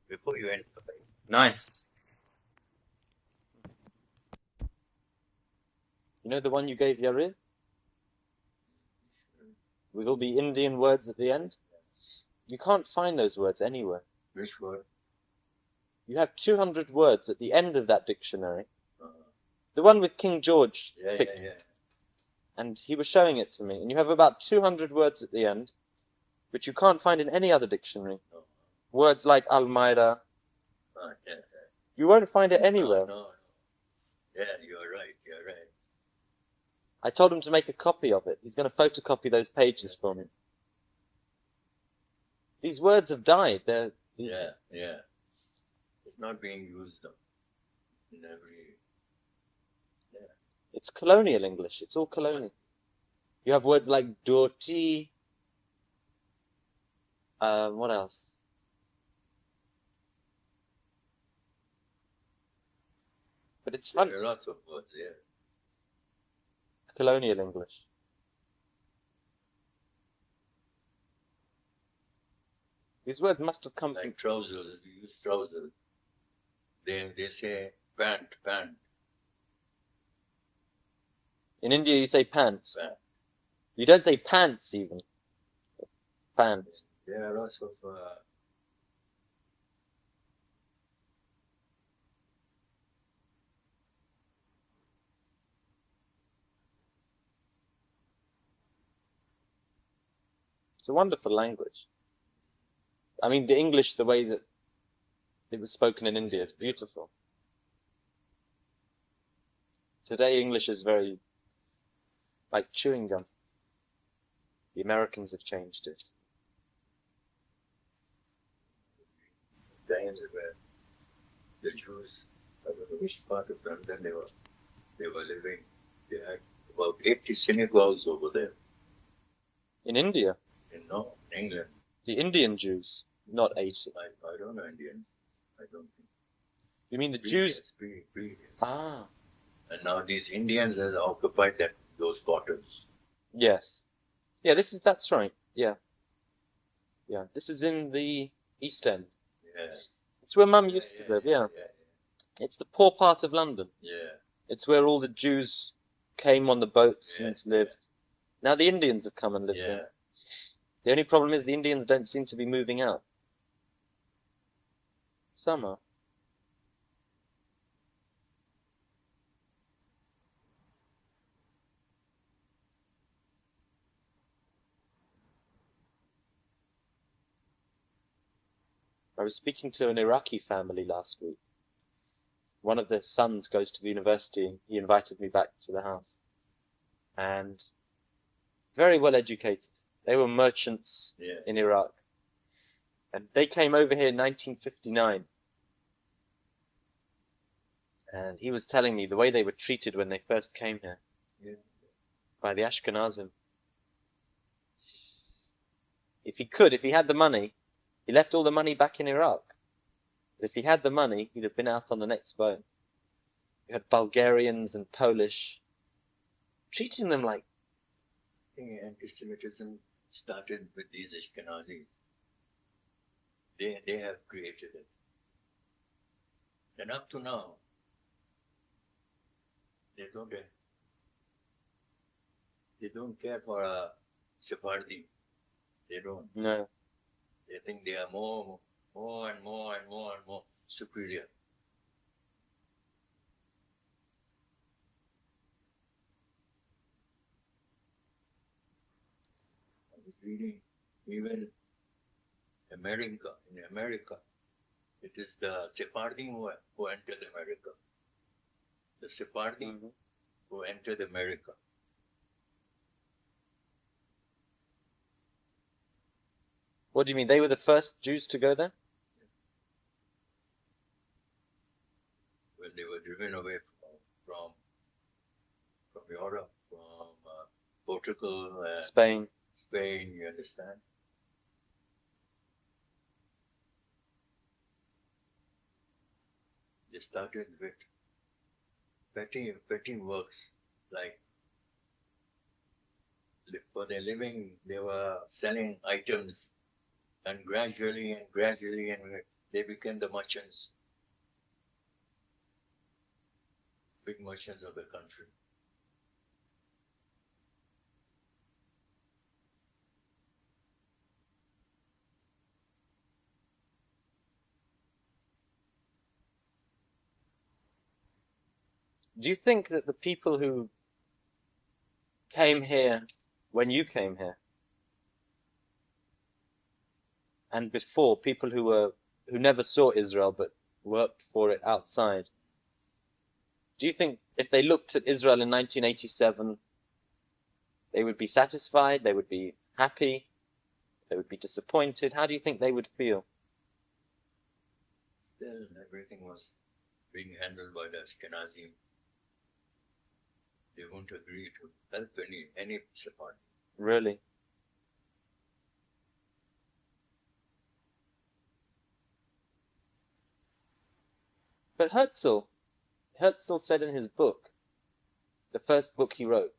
before you enter. Nice. You know the one you gave Yarir? With all the Indian words at the end? You can't find those words anywhere. Which word? You have 200 words at the end of that dictionary. The one with King George. Yeah. And he was showing it to me. And you have about 200 words at the end, which you can't find in any other dictionary. No. Words like Almeida. Yeah. You won't find it anywhere. No. Yeah, you're right. I told him to make a copy of it. He's going to photocopy those pages for me. These words have died. Yeah. It's not being used in every. Yeah. It's colonial English. It's all colonial. You have words like dhoti. What else? But it's fun. There are lots of words there. Colonial English. These words must have come like trousers. We use trousers. They say pant. In India, you say pants. Pant. You don't say pants even. Pants. There are lots of. It's a wonderful language. I mean, the English, the way that it was spoken in India, is beautiful. Today, English is very like chewing gum. The Americans have changed it. Times where the Jews, I don't know which part of London they were living. They had about 80 synagogues over there. In India? In England. The Indian Jews, not 80. I don't know Indian. I don't think. You mean the Jews? Previous. Ah. And now these Indians have occupied those quarters. Yes. Yeah, that's right. Yeah. This is in the East End. Yeah. It's where Mum used to live, yeah. It's the poor part of London. Yeah. It's where all the Jews came on the boats and lived. Now the Indians have come and lived there. The only problem is the Indians don't seem to be moving out. Some are. I was speaking to an Iraqi family last week. One of their sons goes to the university. He invited me back to the house. And very well educated. They were merchants in Iraq. And they came over here in 1959. And he was telling me the way they were treated when they first came here by the Ashkenazim. If he had the money, he left all the money back in Iraq. But if he had the money, he'd have been out on the next boat. You had Bulgarians and Polish treating them like... I think anti-Semitism started with these Ashkenazis. They have created it. And up to now, they don't care for a Sephardi. They don't. No. They think they are more and more superior. I was reading even in America, it is the Sephardim who entered America. The Sephardim who entered America. What do you mean? They were the first Jews to go there? When they were driven away from Europe, from Portugal, Spain, you understand? They started with petty works, like for their living, they were selling items, and gradually, They became the merchants, big merchants of the country. Do you think that the people who came here when you came here, and before, people who never saw Israel but worked for it outside, do you think if they looked at Israel in 1987, they would be satisfied, they would be happy, they would be disappointed? How do you think they would feel? Still, everything was being handled by the Ashkenazim. They won't agree to help any support. Really? But Herzl said in his book, the first book he wrote,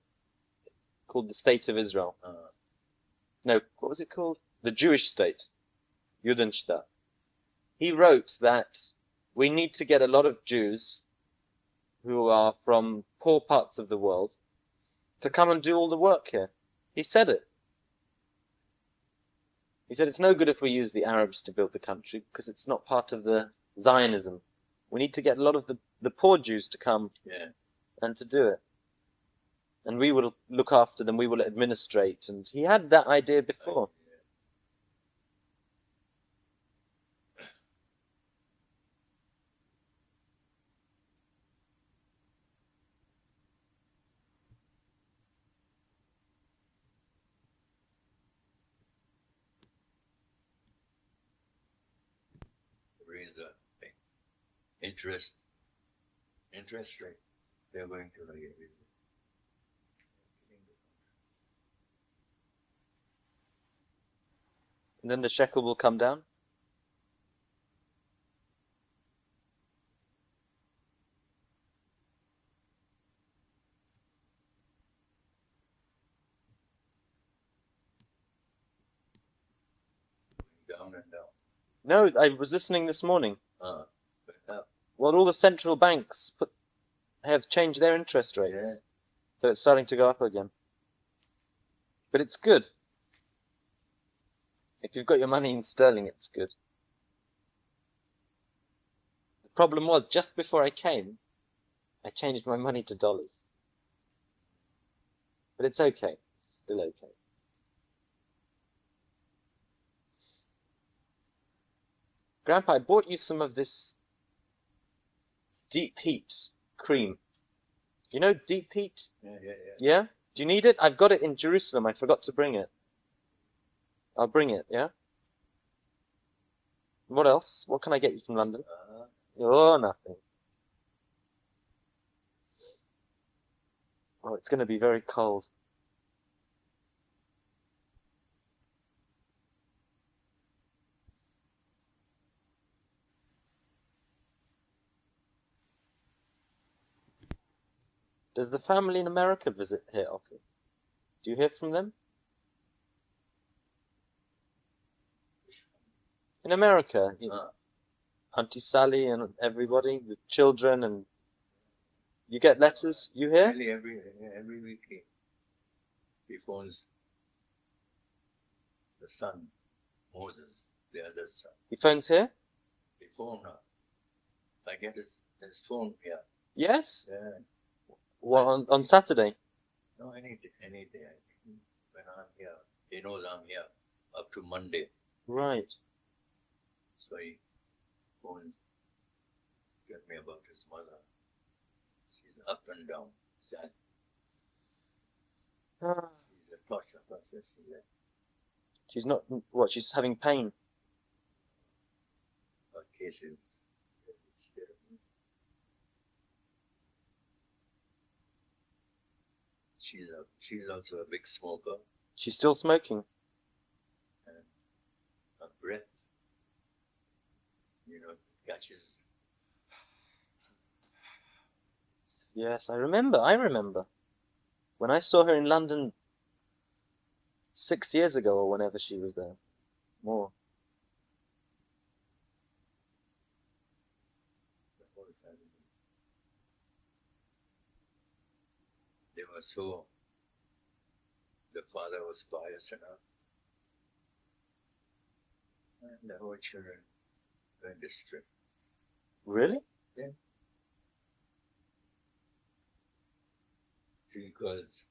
called The State of Israel. No, what was it called? The Jewish State, Judenstaat. He wrote that we need to get a lot of Jews who are from poor parts of the world to come and do all the work here. He said it. He said it's no good if we use the Arabs to build the country because it's not part of the Zionism. We need to get a lot of the poor Jews to come and to do it. And we will look after them, we will administrate. And he had that idea before. Raise the interest rate. They're going to raise it. And then the shekel will come down. Down and down. No, I was listening this morning. Well, all the central banks have changed their interest rates. Yeah. So it's starting to go up again. But it's good. If you've got your money in sterling, it's good. The problem was, just before I came, I changed my money to dollars. But it's okay. It's still okay. Grandpa, I bought you some of this deep heat cream. You know deep heat? Yeah. Yeah? Do you need it? I've got it in Jerusalem. I forgot to bring it. I'll bring it, yeah? What else? What can I get you from London? Oh, nothing. Oh, it's going to be very cold. Does the family in America visit here often? Do you hear from them? In America, you know, Auntie Sally and everybody, the children, and you get letters. You hear? Really every week he phones the son, Moses, the other son. He phones here? He phone her. I get his phone here. Yes? Yeah. Well, on Saturday? No, any day. When I'm here, he knows I'm here up to Monday. Right. So he phones, get me about his mother. She's up and down, sad. She's a torture. She's not, what, she's having pain? Her case is terrible. She's also a big smoker. She's still smoking? And her breath, catches. Yes, I remember. When I saw her in London 6 years ago or whenever she was there. More. So the father was pious enough, and our children were distressed. Really? Yeah. Three girls.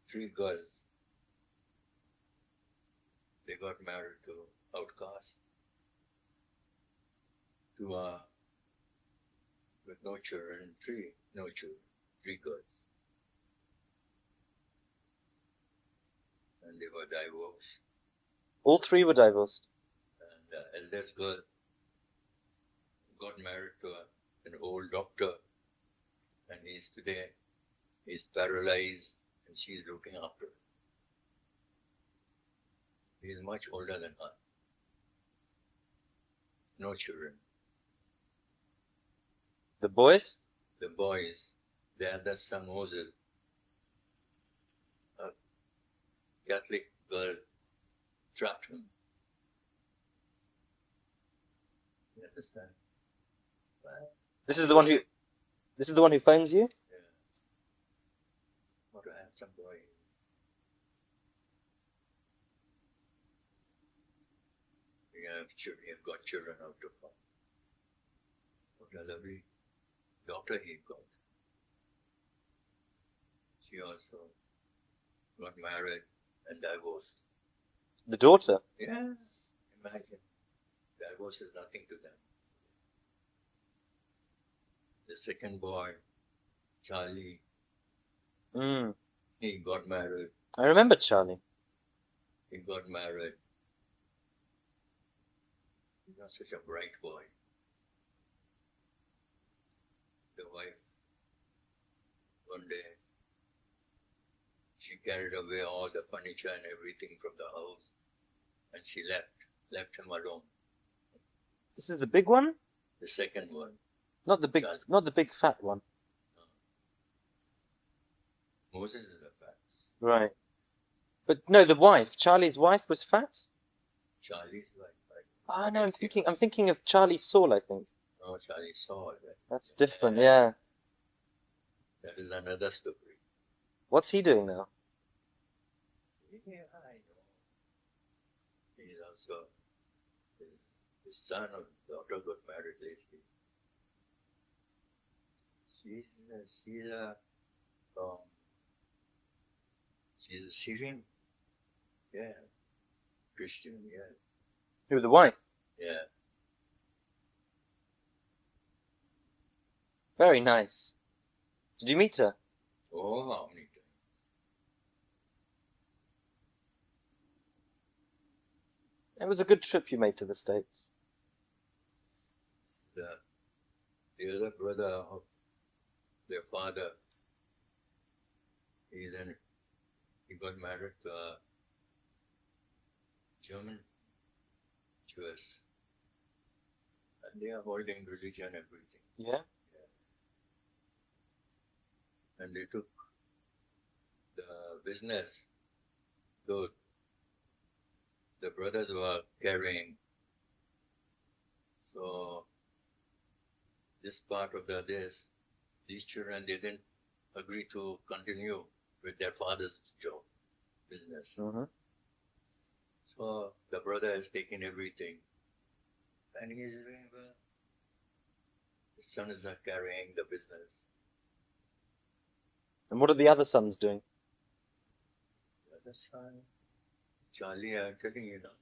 They got married to outcasts, to with no children. Three girls, and they were divorced. All three were divorced. And the eldest girl got married to an old doctor, and he's paralyzed, and she's looking after him. He's much older than her. No children. The boys? The boys, the eldest son Moses, a Catholic girl trapped him. You understand? Well, This is the one who phones you? yeah. What a handsome boy. You've got children out of him. What a lovely daughter he got. She also got married and divorced. The daughter? Yeah, imagine. Divorce is nothing to them. The second boy, Charlie, he got married. I remember Charlie. He got married. He was such a bright boy. The wife, one day, she carried away all the furniture and everything from the house, and she left him alone. This is the big one? The second one. Not the big fat one. Moses is a fat. Right. But no, the wife. Charlie's wife was fat? Charlie's wife, right? Ah, no, I'm thinking of Charlie Saul, I think. No, Charlie saw it. That's different, yeah. That is another story. What's he doing now? Yeah, I know. He's also, his son or daughter got married lately. She's a Syrian, yeah, Christian, yeah. Who, the wife? Yeah. Very nice. Did you meet her? Oh, how many times? It was a good trip you made to the States. The other brother of their father, he got married to a German Jewess. And they are holding religion and everything. Yeah? And they took the business. So the brothers were carrying. So this part of these children, they didn't agree to continue with their father's job, business. Mm-hmm. So the brother has taken everything. And he is doing well. His son is not carrying the business. And what are the other sons doing? The other son, Charlie, I'm telling you now,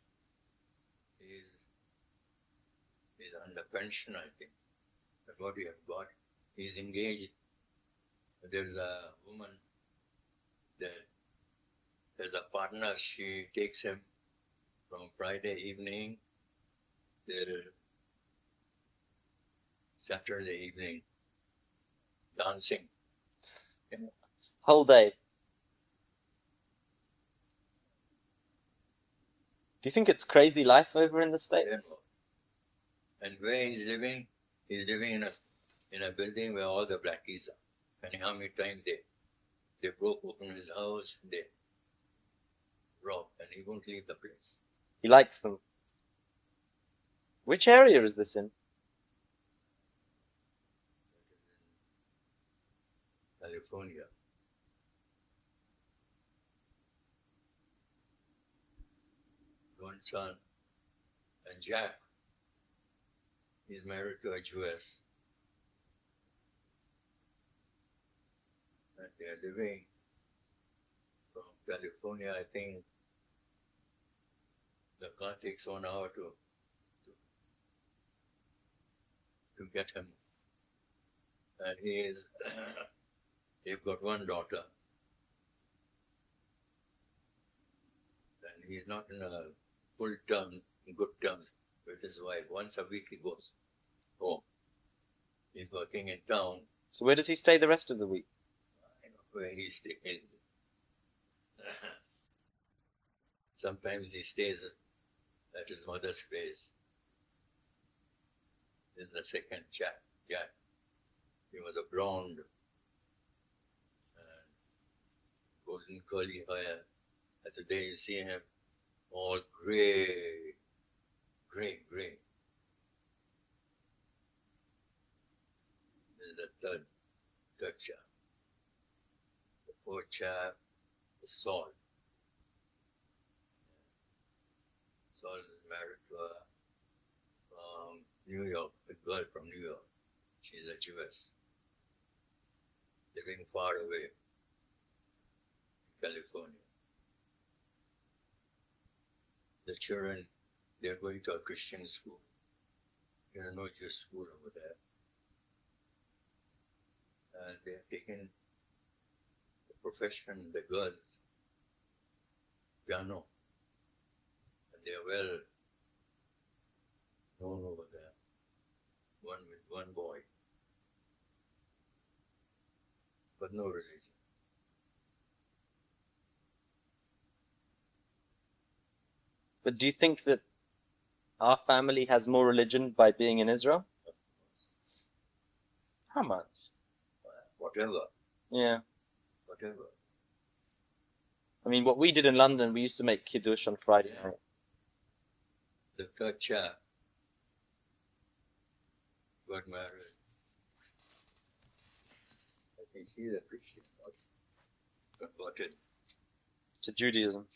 he's under pension, I think. That's what he has got. He's engaged. There's a woman there's a partner, she takes him from Friday evening till Saturday evening, dancing. Whole day. Do you think it's crazy life over in the States? And where he's living in a building where all the blackies are. And how many times they broke open his house, they robbed, and he won't leave the place. He likes them. Which area is this in? California. one son, and Jack is married to a Jewess, and they are living from California. I think the car takes 1 hour to get him, and they've got one daughter, and he's not in a good terms with his wife. Once a week he goes home. He's working in town. So where does he stay the rest of the week? I know where he stays. Sometimes he stays at his mother's place. This is the second Jack. He was a blonde, golden curly hair. And today you see him all gray. This is the third chap. The fourth chap is Saul. Saul is married to a from New York, a girl from New York. She's a Jewess, living far away in California. The children, they're going to a Christian school. There's no Jewish school over there. And they're taking the profession, the girls, piano. And they're well known over there. One with one boy. But no religion. But do you think that our family has more religion by being in Israel? How much? Whatever. Yeah. Whatever. I mean, what we did in London, we used to make kiddush on Friday night. The third chap got married. I think he's a Christian, converted To Judaism.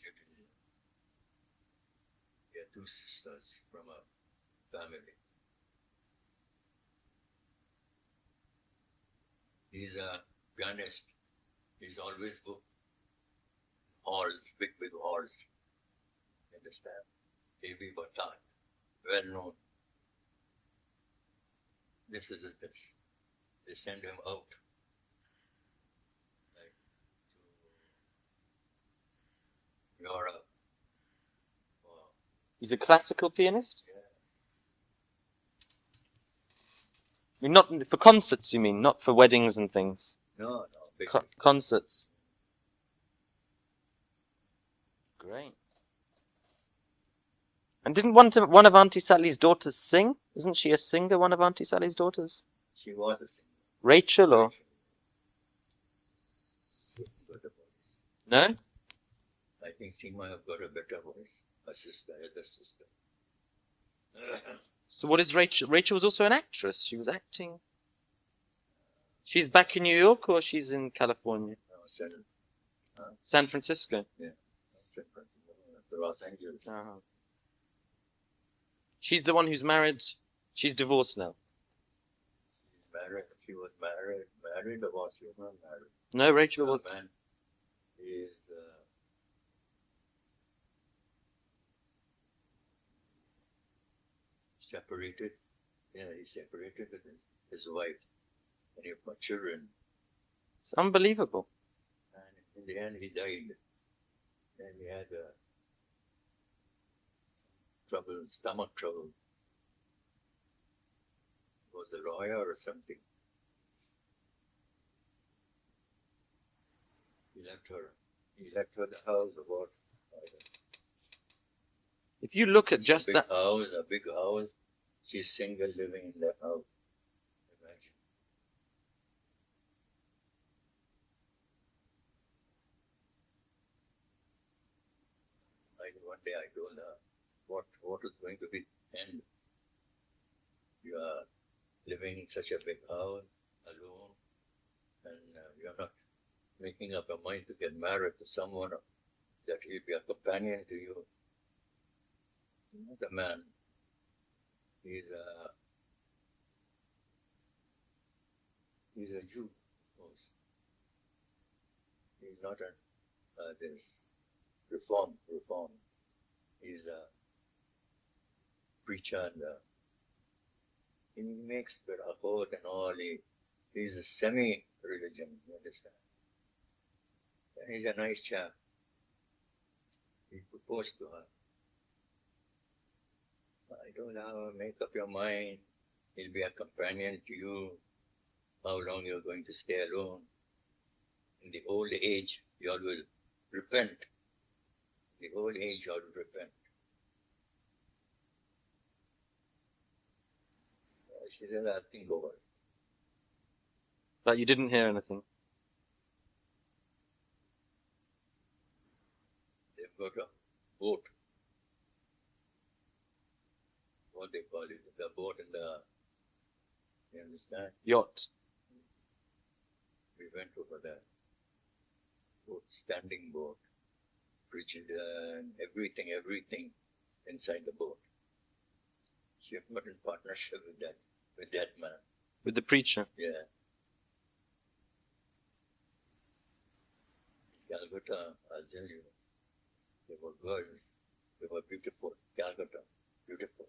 He had two sisters from a family. He's a pianist. He's always booked halls, big halls. Understand? A.B. Bhatt, well known. This is his best. They send him out. Like to Europe. He's a classical pianist? Yeah. I mean, not for concerts, you mean, not for weddings and things. No, big. Concerts. Great. And didn't one of Auntie Sally's daughters sing? Isn't she a singer, one of Auntie Sally's daughters? She was a singer. Rachel or? Got a voice. No? I think Seema have got a better voice. A sister, elder sister. So what is Rachel? Rachel was also an actress. She was acting. She's back in New York or she's in California? No, San Francisco. Yeah. San Francisco. Los Angeles. Uh-huh. She's the one who's married. She's divorced now. Married. She was married or was she not married? No, Rachel was. Man is separated. Yeah, he's separated with his wife. And he got children. It's unbelievable. And in the end, he died. And he had stomach trouble. He was a lawyer or something. He left her the house about. If you look at just that. A big house. She's single living in that house. Imagine. One day I told her, what is going to be the end? You are living in such a big house, alone, and you're not making up your mind to get married to someone that will be a companion to you. The man, he's a Jew, of course. He's not this reform. He's a preacher and he makes berachot and all. He's a semi-religion, you understand? And he's a nice chap. He proposed to her. I don't know, make up your mind. He'll be a companion to you. How long you're going to stay alone. In the old age, you all will repent. In the old age, you all will repent. She said, I'll think over it. But you didn't hear anything. They've got a boat. What they call it, the boat and you understand? Yacht. We went over there. Boat, standing boat, frigidaire and everything inside the boat. She had got in partnership with that man. With the preacher. Yeah. Calcutta, I'll tell you, they were girls, they were beautiful. Calcutta, beautiful.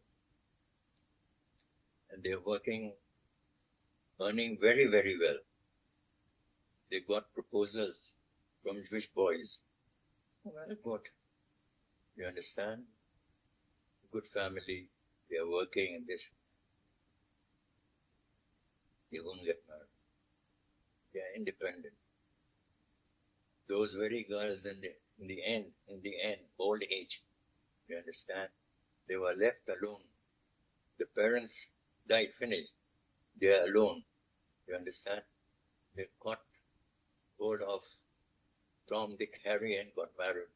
And they're working, earning very, very well. They got proposals from Jewish boys. Well, good. You understand? Good family, they are working in this. They won't get married. They are independent. Those very girls in the end, old age, you understand? They were left alone. The parents died, finished. They are alone. You understand? They got hold of Tom, Dick, Harry and got married.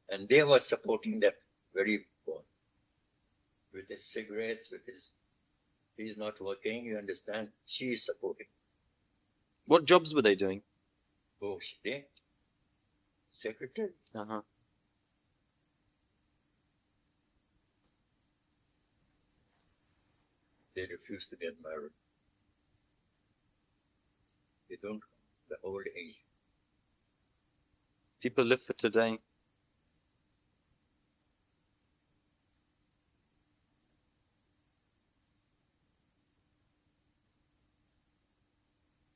And they were supporting that very boy. With his cigarettes, he's not working, you understand? She is supporting. What jobs were they doing? Oh, they? Secretary. Uh-huh. They refuse to get married. They don't, the old age. People live for today.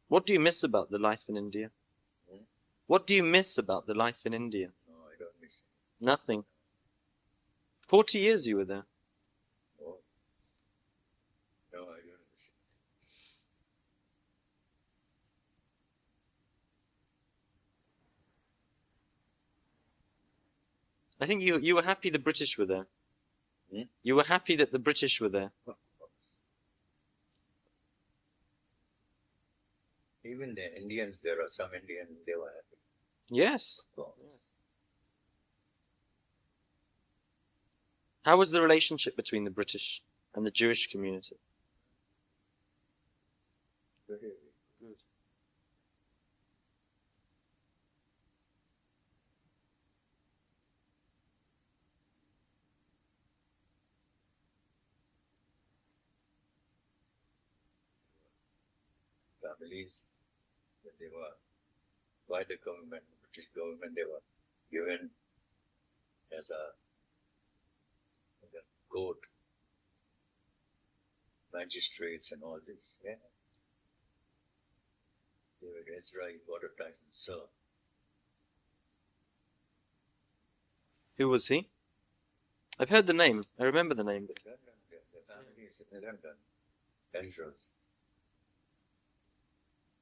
What do you miss about the life in India? What do you miss about the life in India? No, I don't miss it. Nothing. 40 years you were there. Oh. No, I don't miss it. I think you were happy the British were there. Hmm? You were happy that the British were there. Even the Indians, there are some Indians, they were happy. Yes. Oh. How was the relationship between the British and the Jewish community? Very good. Families, when they were by the government, British government, they were given as a court, magistrates and all this. Yeah. David Solomon got a title, sir. Who was he? I've heard the name. I remember the name. But London, the family is in London. Astros.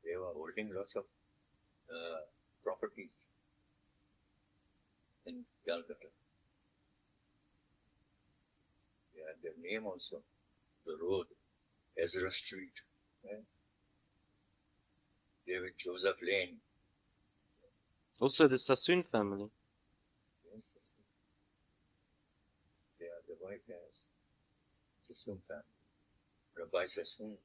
They were holding lots of properties in Calcutta. They had their name also. The road, Ezra Street. Yeah. David Joseph Lane. also the Sassoon family. Yes. They are the wife has Sassoon family. Rabbi Sassoon.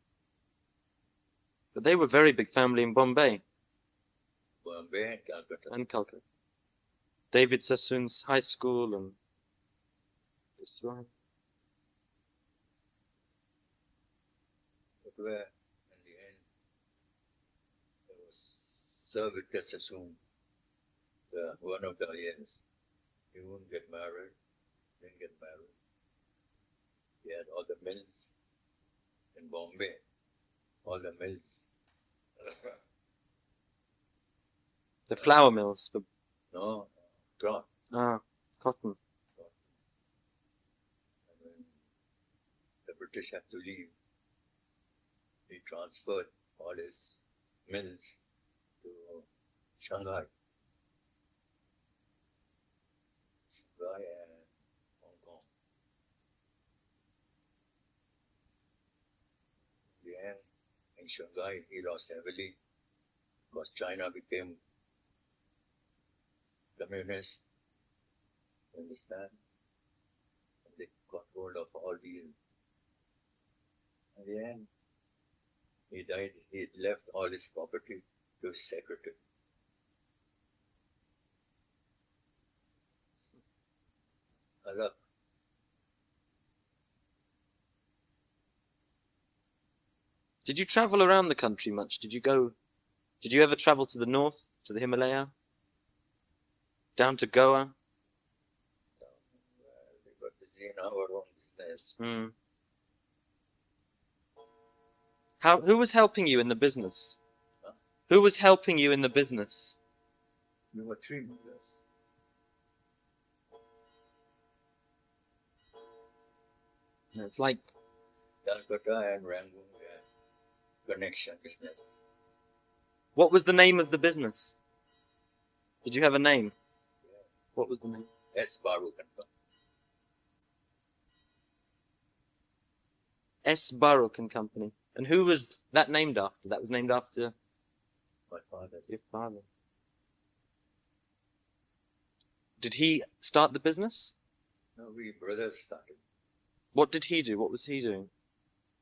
But they were a very big family in Bombay Bombay and Calcutta. and Calcutta. David Sassoon's high school and this one. where in the end there was Sir Victor Sassoon, one of the years. He wouldn't get married, didn't get married. He had all the mills in Bombay, all the mills. The flour mills for No, cloth. Cotton. And when the British had to leave, he transferred all his mills to Shanghai. Shanghai and Hong Kong. In the end, in Shanghai, he lost heavily because China became communist. Understand? And they got hold of all these. In the end, he died. He left all his property to his secretary. Allah. Did you travel around the country much? Did you ever travel to the north, to the Himalaya? Down to Goa? We were busy in our own business. Who was helping you in the business? Huh? Who was helping you in the business? We were 3 brothers. It's like Calcutta and Rangoon were connection business. What was the name of the business? Did you have a name? Yeah. What was the name? S. Baru Company. S. Baruch and Company. And who was that named after? That was named after My father. your father. Did he start the business? No, we brothers started. What did he do? What was he doing?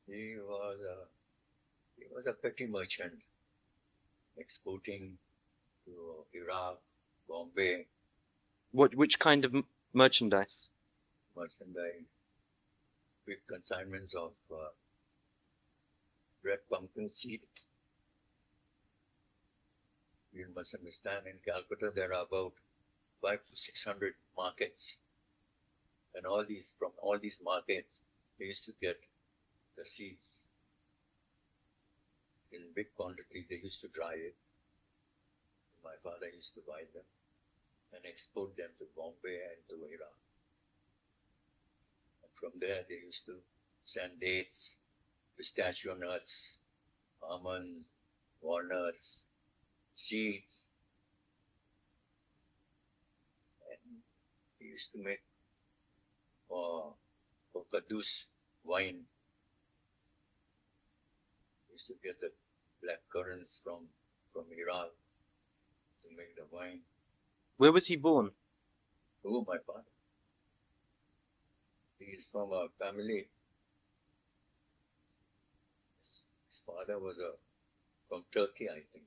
He was a petty merchant, exporting to Iraq, Bombay, Which kind of merchandise? merchandise, big consignments of red pumpkin seed. You must understand, in Calcutta there are about 500 to 600 markets, and from all these markets they used to get the seeds in big quantity. They used to dry it. My father used to buy them and export them to Bombay and to Iraq. And from there they used to send dates, pistachio nuts, almonds, walnuts, seeds. And he used to make for Kadus wine. He used to get the black currants from Iraq to make the wine. Where was he born? Oh, my father. He is from a family. His father was from Turkey, I think.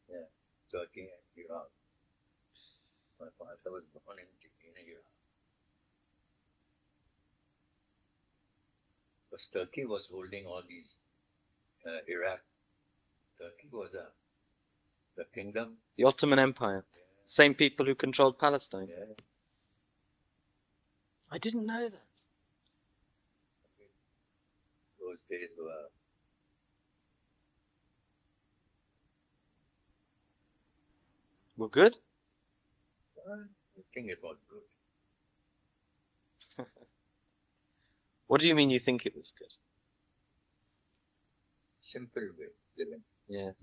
Yeah, Turkey and Iraq. My father was born in Iraq. Because Turkey was holding all these Iraq. Turkey was the kingdom. The Ottoman Empire. Yeah. Same people who controlled Palestine. Yeah. I didn't know that. Those days were good? I think it was good. What do you mean you think it was good? Simple way living. Yes.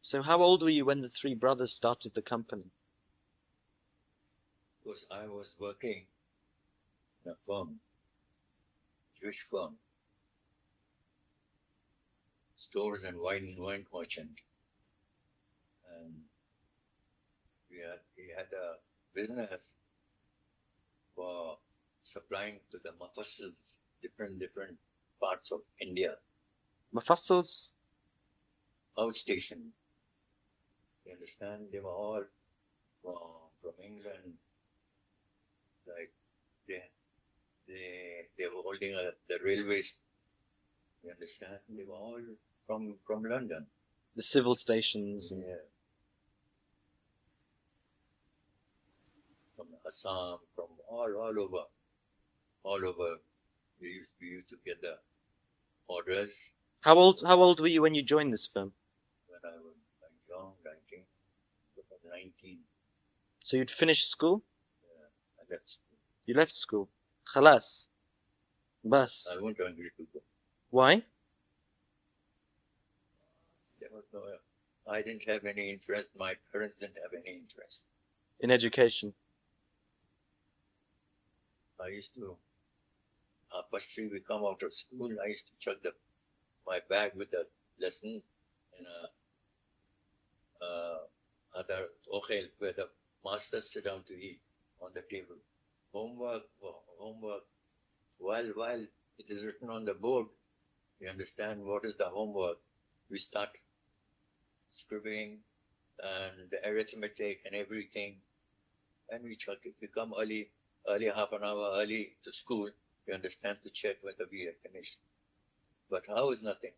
So how old were you when the 3 brothers started the company? Because I was working in a firm, Jewish firm, stores and wine merchant, and he had a business for supplying to the mafassals, different parts of India. Mafassals? Outstation. You understand? They were all from England, like they were holding the railways. You understand? They were all from London. The civil stations. And... Yeah. From Assam, from all over. We used to get the orders How old were you when you joined this firm? when I was young, 19. So you'd finished school? I left school. You left school. Khalas. Bas. I went to Hungary to go. Why? There was no. I didn't have any interest. My parents didn't have any interest. In education. I used to. Past 3, we come out of school. I used to chuck my bag with the lessons and other okhel where the masters sit down to eat on the table. Homework. While it is written on the board, you understand what is the homework. We start scribbling and the arithmetic and everything, and we chuck it. We come early, half an hour early to school. You understand, to check whether we are finished. But how is nothing?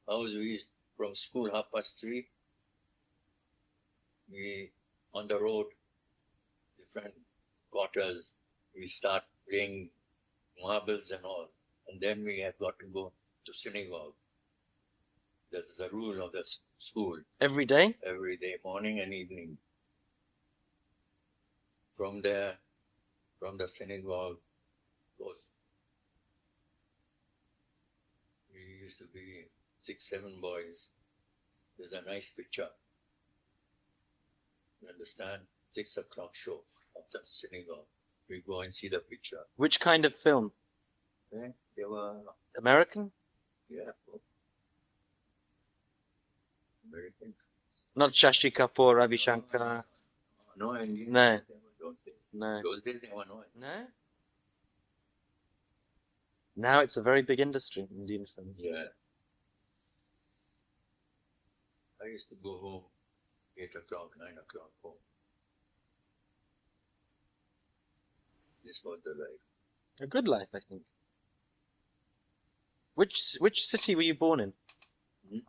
How is we from school 3:30? We on the road, different quarters. We start playing marbles and all, and then we have got to go to synagogue. That is the rule of the school. Every day? Every day, morning and evening. From there, from the synagogue, we used to be 6, 7 boys. There's a nice picture. You understand? 6 o'clock show after synagogue. We go and see the picture. Which kind of film? They were American? Yeah. American. Not Shashi Kapoor, Ravi Shankar. No, Indian. No. Those days. No. Those days they were no. No? Now it's a very big industry, Indian films. Yeah. I used to go home 8 o'clock, 9 o'clock home. This was the life. A good life, I think. Which city were you born in?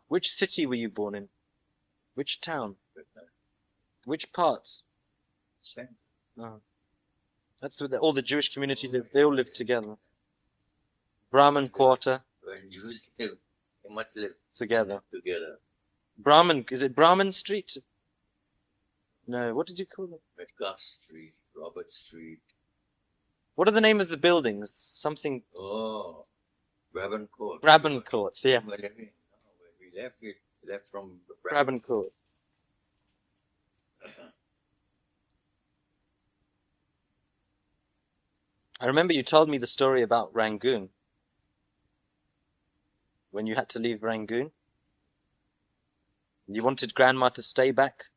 Which city were you born in? Which town? Which part? Same. Oh. That's where all the Jewish community live. They all live together. Brahmin quarter. When Jews live, they must live together. Together. Is it Brahmin Street? No, what did you call it? Metcalf Street, Robert Street. What are the name of the buildings? Something. Oh, Brabant Court. Brabant Courts, yeah. When we left from Brabant Courts. I remember you told me the story about Rangoon. When you had to leave Rangoon. You wanted Grandma to stay back?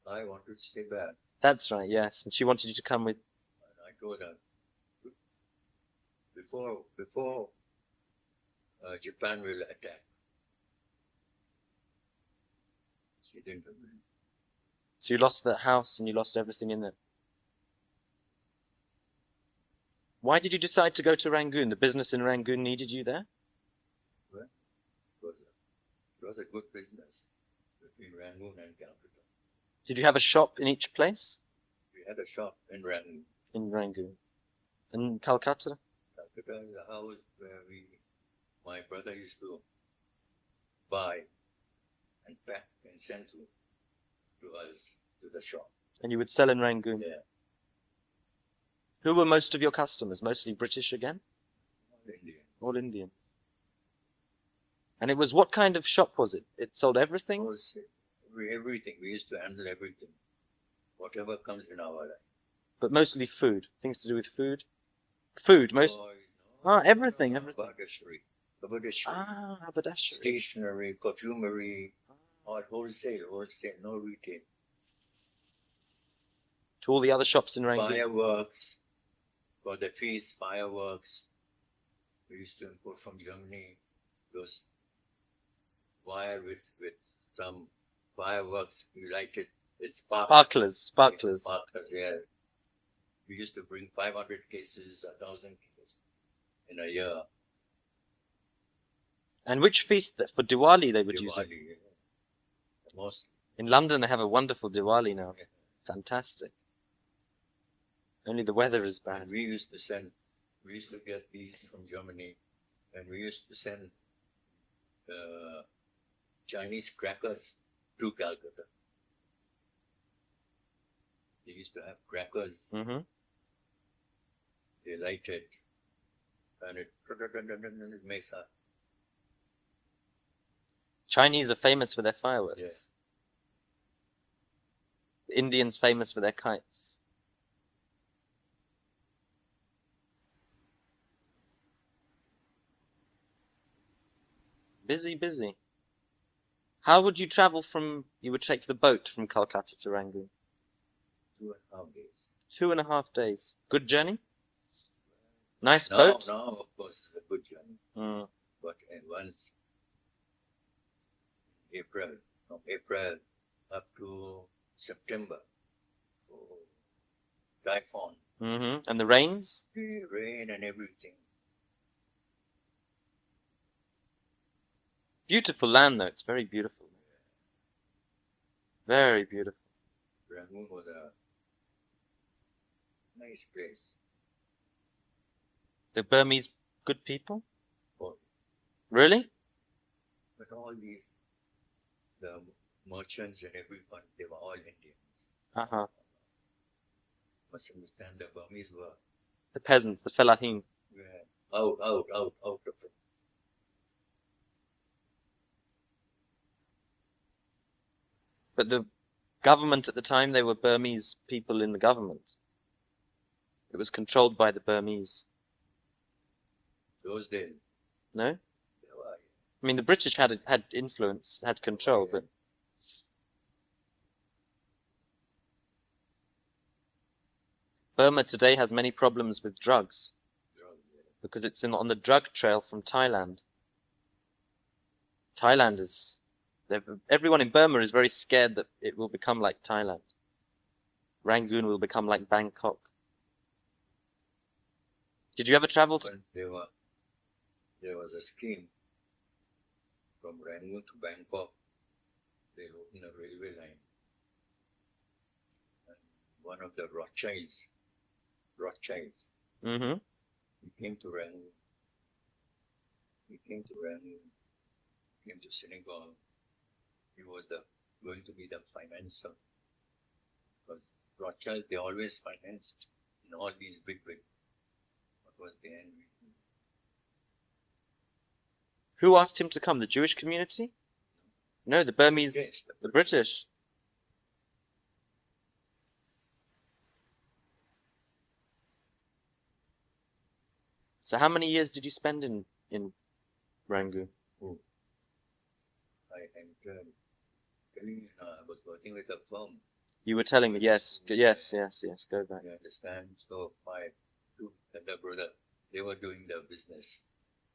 I wanted to stay back. That's right, yes. And she wanted you to come with... I told her, before Japan will attack. She didn't agree. So you lost that house and you lost everything in it. Why did you decide to go to Rangoon? The business in Rangoon needed you there? Well, it was a good business between Rangoon and Calcutta. Did you have a shop in each place? We had a shop in Rangoon. In Rangoon. And Calcutta? Calcutta is a house where my brother used to buy and pack and send to us, to the shop. And you would sell in Rangoon? Yeah. Who were most of your customers? Mostly British again? All Indian. All Indian. And it was, what kind of shop was it? It sold everything? Everything. We used to handle everything. Whatever comes in our life. But mostly food. Things to do with food? Food, most... everything. Haberdashery. Haberdashery. Stationery, perfumery, or wholesale, no retail. To all the other shops in Rangoon? Fireworks, for the feast, fireworks. We used to import from Germany those wire with some fireworks. We light it It's sparklers. Sparklers. Sparklers, yeah. We used to bring 500 cases, 1,000 cases in a year. And which feast for Diwali they would use it? Diwali, yeah. Most. In London they have a wonderful Diwali now. Yeah. Fantastic. Only the weather is bad. And we used to get these from Germany, and we used to send Chinese crackers to Calcutta. They used to have crackers. Mm-hmm. They light it, and it makes a. Chinese are famous for their fireworks. Yes. The Indians famous for their kites. Busy, busy. How would you travel from, you would take the boat from Calcutta to Rangoon? 2.5 days. 2.5 days. Good journey? Nice Now, boat? now, of course, it's a good journey. Mm. But once April, from April up to September, typhoon, Mm-hmm. And the rains? rain and everything. Beautiful land though, it's very beautiful. Very beautiful. Rangoon was a nice place. The Burmese good people? Oh, Really? but all these, the merchants and everyone, they were all Indians. Uh-huh. Must understand the Burmese were The peasants, the fellahin. out of it. But the government at the time, they were Burmese people in the government. It was controlled by the Burmese. Those days, No? they were, I mean, the British had influence, had control, but Burma today has many problems with drugs because it's on the drug trail from Thailand. Thailand is... Everyone in Burma is very scared that it will become like Thailand. Rangoon will become like Bangkok. Did you ever travel to... there was a scheme from Rangoon to Bangkok. They opened a railway line. And one of the Rothschilds, Mm-hmm. he came to Rangoon. He came to Senegal. He was going to be the financer. Because Rothschilds, they always financed in all these big. What was the end? Who asked him to come? The Jewish community? No, the Burmese, the British. So how many years did you spend in Rangoon? I entered. I was working with a firm. You were telling me, yes, go back. You understand? So my two elder brother, they were doing their business.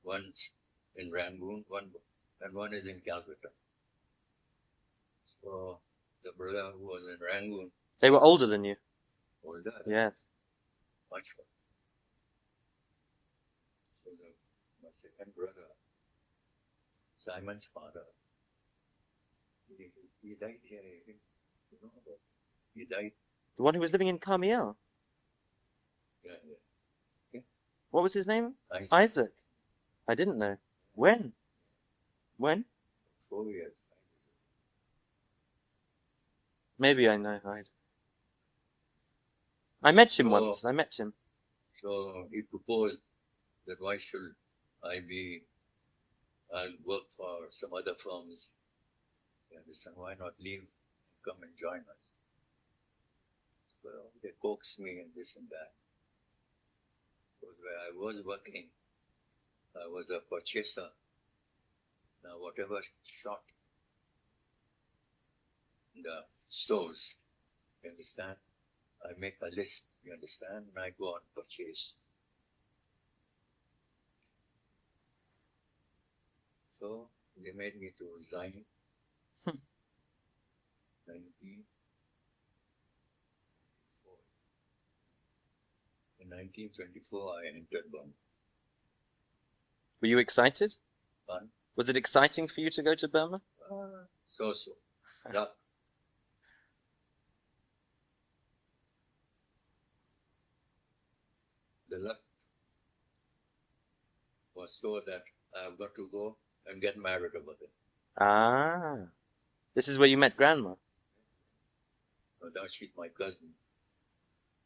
One's in Rangoon, and one is in Calcutta. So the brother who was in Rangoon. They were older than you? Older? Yes. Much older. So my second brother, Simon's father, he died here. You know about he died. The one who was living in Carmiel? Yeah. What was his name? Isaac. I didn't know. When? 4 years. Maybe I know. I met him once. I met him. So he proposed that why should I'll work for some other firms. You understand? Why not leave and come and join us? So they coaxed me and this and that. Because where I was working, I was a purchaser. Now whatever shot in the stores, you understand? I make a list, you understand? And I go and purchase. So they made me to resign. 19. 1924, I entered Burma. Were you excited? Fun. Was it exciting for you to go to Burma? So. Yeah. The luck was so that I've got to go and get married over there. Ah. This is where you met Grandma? So now she's my cousin.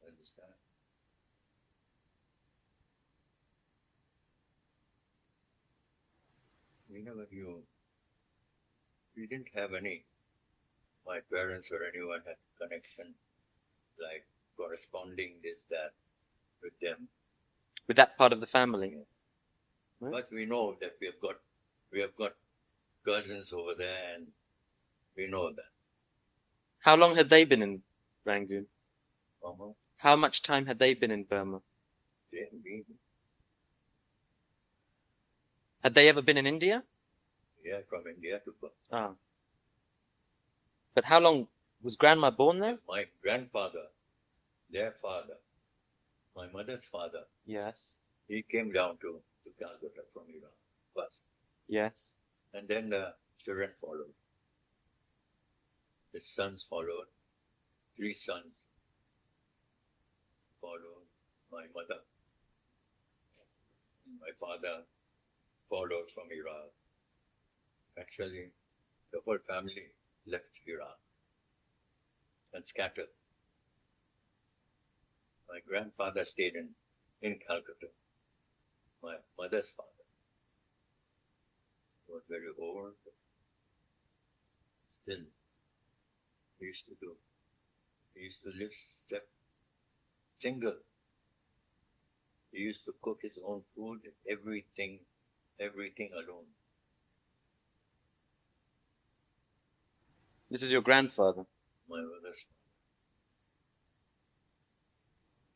Understand? We didn't have any. My parents or anyone had connection, like corresponding this, that with them. With that part of the family? Yeah. Right. But we know that we have got cousins over there, and we know that. How long had they been in Rangoon? Uh-huh. How much time had they been in Burma? Had they ever been in India? Yeah, from India to Burma. Ah. But how long was Grandma born there? My grandfather, their father, my mother's father, Yes. he came down to Calcutta from Iran first. Yes. And then the children followed. His sons followed. 3 sons followed. My mother. My father followed from Iraq. Actually, the whole family left Iraq and scattered. My grandfather stayed in Calcutta. My mother's father was very old. Still, he used to live single. He used to cook his own food, everything alone. This is your grandfather? My mother's father.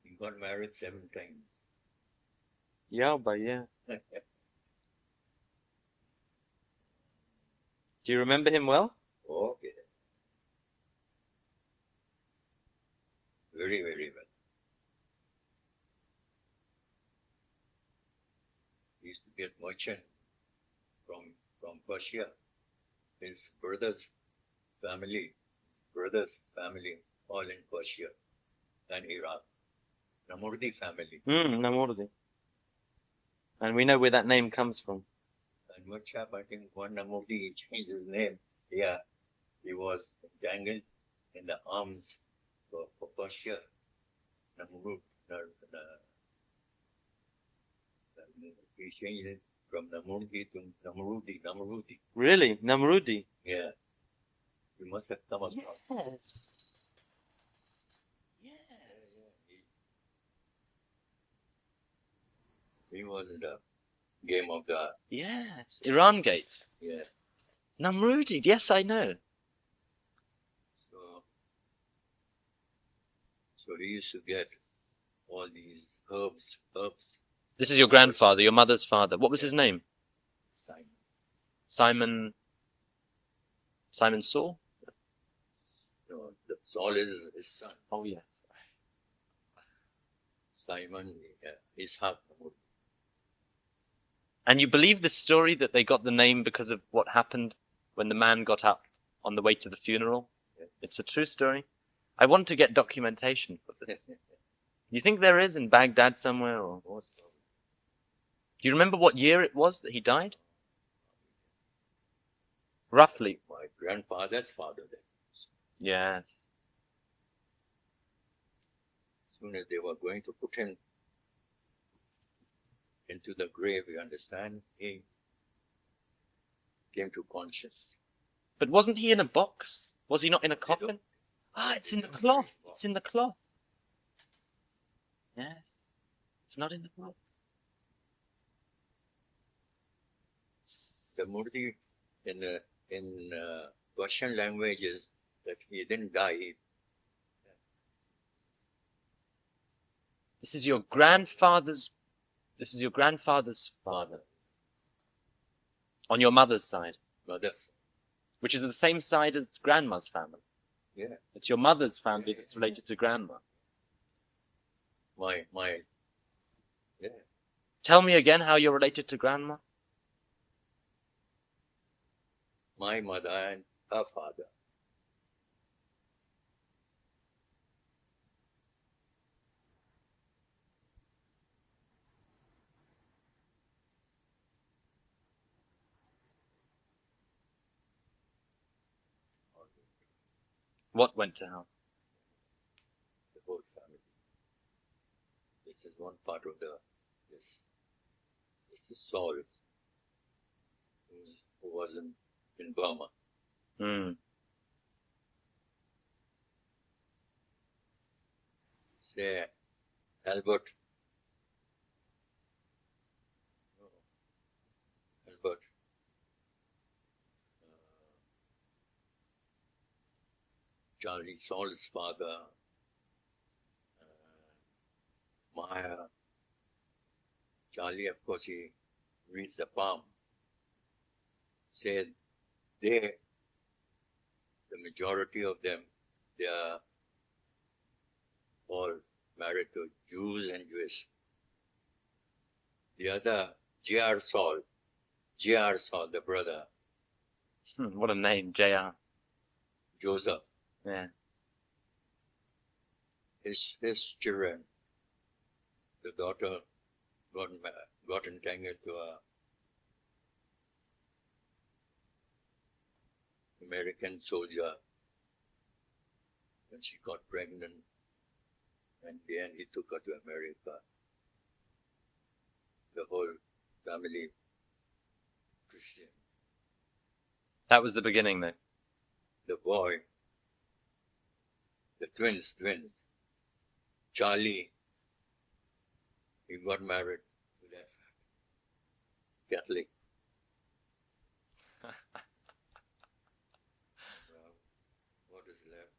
He got married 7 times. Yeah, but yeah. Do you remember him well? Okay. Very, very well. He used to get merchant from Persia. His brother's family, all in Persia and Iraq. Namurdi family. Namurdi. And we know where that name comes from. And one chap, I think one Namurdi, he changed his name. Yeah, he was entangled in the arms for Persia. Namrud. He changed it from Namurdi to Namrudi. Really? Namrudi? Yeah. You must have come across. Yes. He was in the game of the... Yes. Iran Gate. Yeah. Namrudi. Yes, I know. So he used to get all these herbs. This is your grandfather, your mother's father. What was his name? Simon. Simon Saul? No, Saul is his son. Oh, yeah. Simon, Ishaq. And you believe the story that they got the name because of what happened when the man got up on the way to the funeral? Yeah. It's a true story. I want to get documentation for this. You think there is in Baghdad somewhere? Or do you remember what year it was that he died? Roughly. My grandfather's father then. Yeah. As soon as they were going to put him into the grave, you understand, he came to conscience. But wasn't he in a box? Was he not in a coffin? Ah, it's in the cloth. It's in the cloth. Yes. It's not in the box. The Murti in Persian language is that he didn't die. This is your grandfather's father. On your mother's side. Mother's. Which is the same side as grandma's family. Yeah. It's your mother's family that's related to grandma. My Tell me again how you're related to Grandma. My mother and her father. What went to hell? The whole family. This is one part of this is Saul, who was in Burma. Hmm. Say Albert. No, Albert. Charlie Saul's father. Maya. Charlie, of course, he reads the palm. Said the majority of them, they are all married to Jews and Jewish. The other, J.R. Saul, the brother, What a name, J.R. Joseph, Yeah. his children, the daughter got entangled to a American soldier, and she got pregnant, and then he took her to America. The whole family Christian. That was the beginning, though. The boy, the twins, Charlie, he got married to that Catholic. What is left?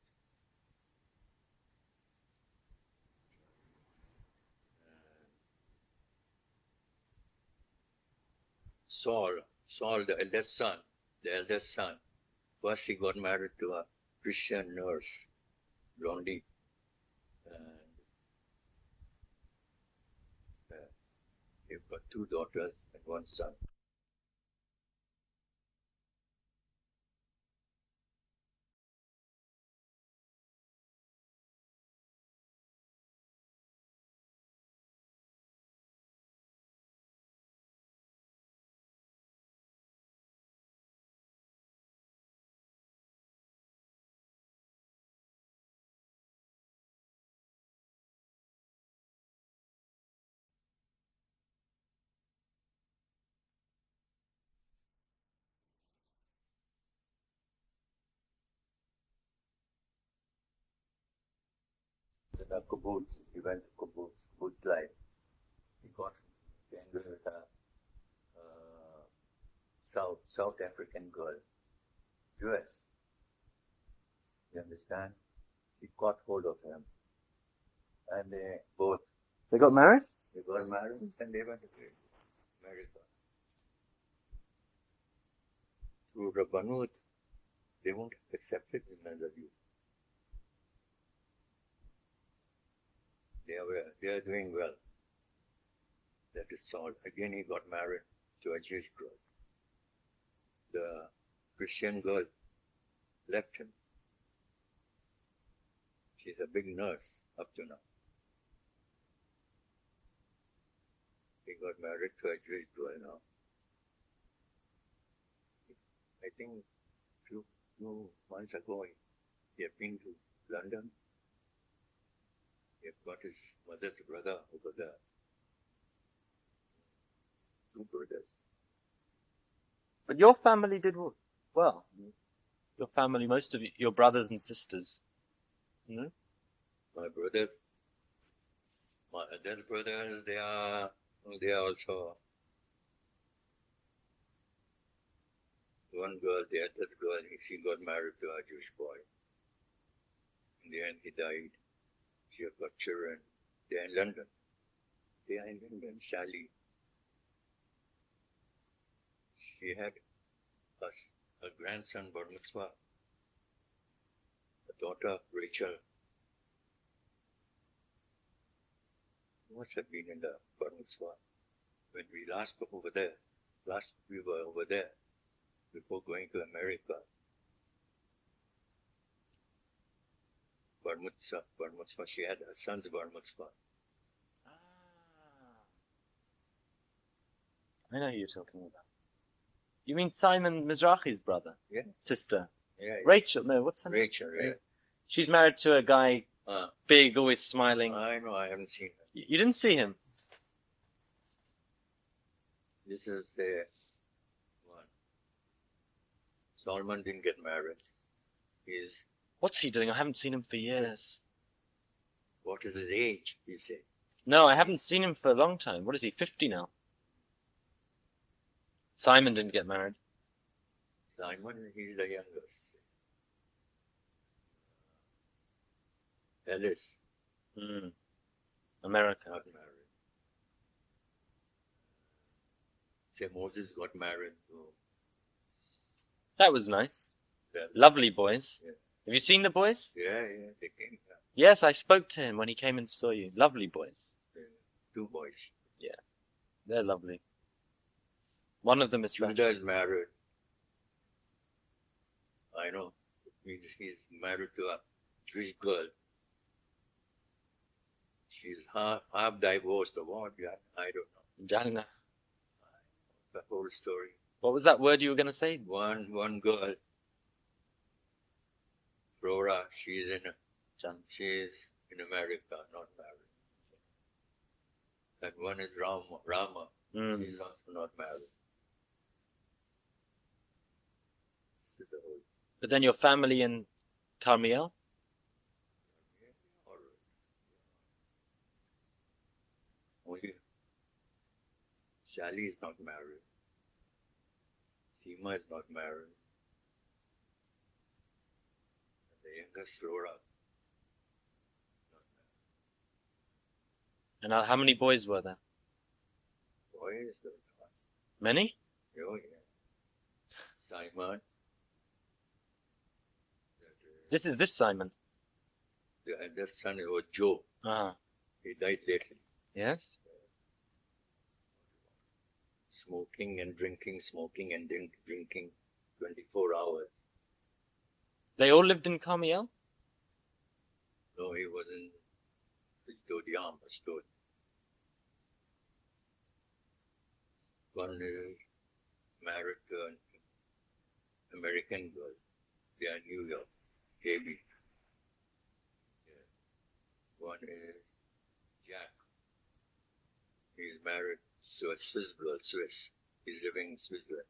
Saul, the eldest son, first he got married to a Christian nurse, blondie, and they've got 2 daughters and 1 son. The kibbutz, he went to kibbutz life. He got entangled with a South African girl, Jewish. You understand? He caught hold of him, and They got married? they got married, and they went to America. Through Rabbanut, they won't accept it in another view. They are doing well. That is Saul. Again, he got married to a Jewish girl. The Christian girl left him. She's a big nurse up to now. He got married to a Jewish girl now. I think few months ago, he had been to London. He had got his mother's brother over there. 2 brothers. But your family did well. Your family, most of your brothers and sisters. My brothers, my other brothers, they are also one girl, the other girl, she got married to a Jewish boy. In the end, he died. She had got children. They are in London. Sally. She had a grandson, bar mitzvah. A daughter, Rachel. Must have been in the bar mitzvah. when we last were over there, before going to America. Bar mitzvah. She had her son's bar mitzvah. I know who you're talking about. You mean Simon Mizrahi's brother? Yeah. Sister? Yeah. Rachel? No, what's her name? Rachel, yeah. She's married to a guy, big, always smiling. I know, I haven't seen her. You didn't see him? This is the one. Solomon didn't get married. What's he doing? I haven't seen him for years. What is his age, you say? No, I haven't seen him for a long time. What is he, 50 now? Simon didn't get married. Simon, he's the youngest. Alice. America. Not married. Say Moses got married to. That was nice. Yeah. Lovely boys. Yeah. Have you seen the boys? Yeah, they came. Yes, I spoke to him when he came and saw you. Lovely boys. Yeah. 2 boys. Yeah, they're lovely. One of them is Judah is married. I know. He's married to a Jewish girl. She's half divorced or what? I don't know. The whole story. What was that word you were going to say? One girl, Flora, she's in America, not married. And one is Rama. She's also not married. But then your family in Carmiel? Only Sally is not married. Seema is not married. And the youngest Flora. And how many boys were there? Boys, Many? oh yeah. Simon. This Simon. This son was Joe. He died lately. Yes? Smoking and drinking 24 hours. They all lived in Carmiel? No, he was in Jodiam, Ashdod. One is married to an American girl. They are New York, KB. Yeah. One is Jack. He's married to a Swiss girl, Swiss. He's living in Switzerland.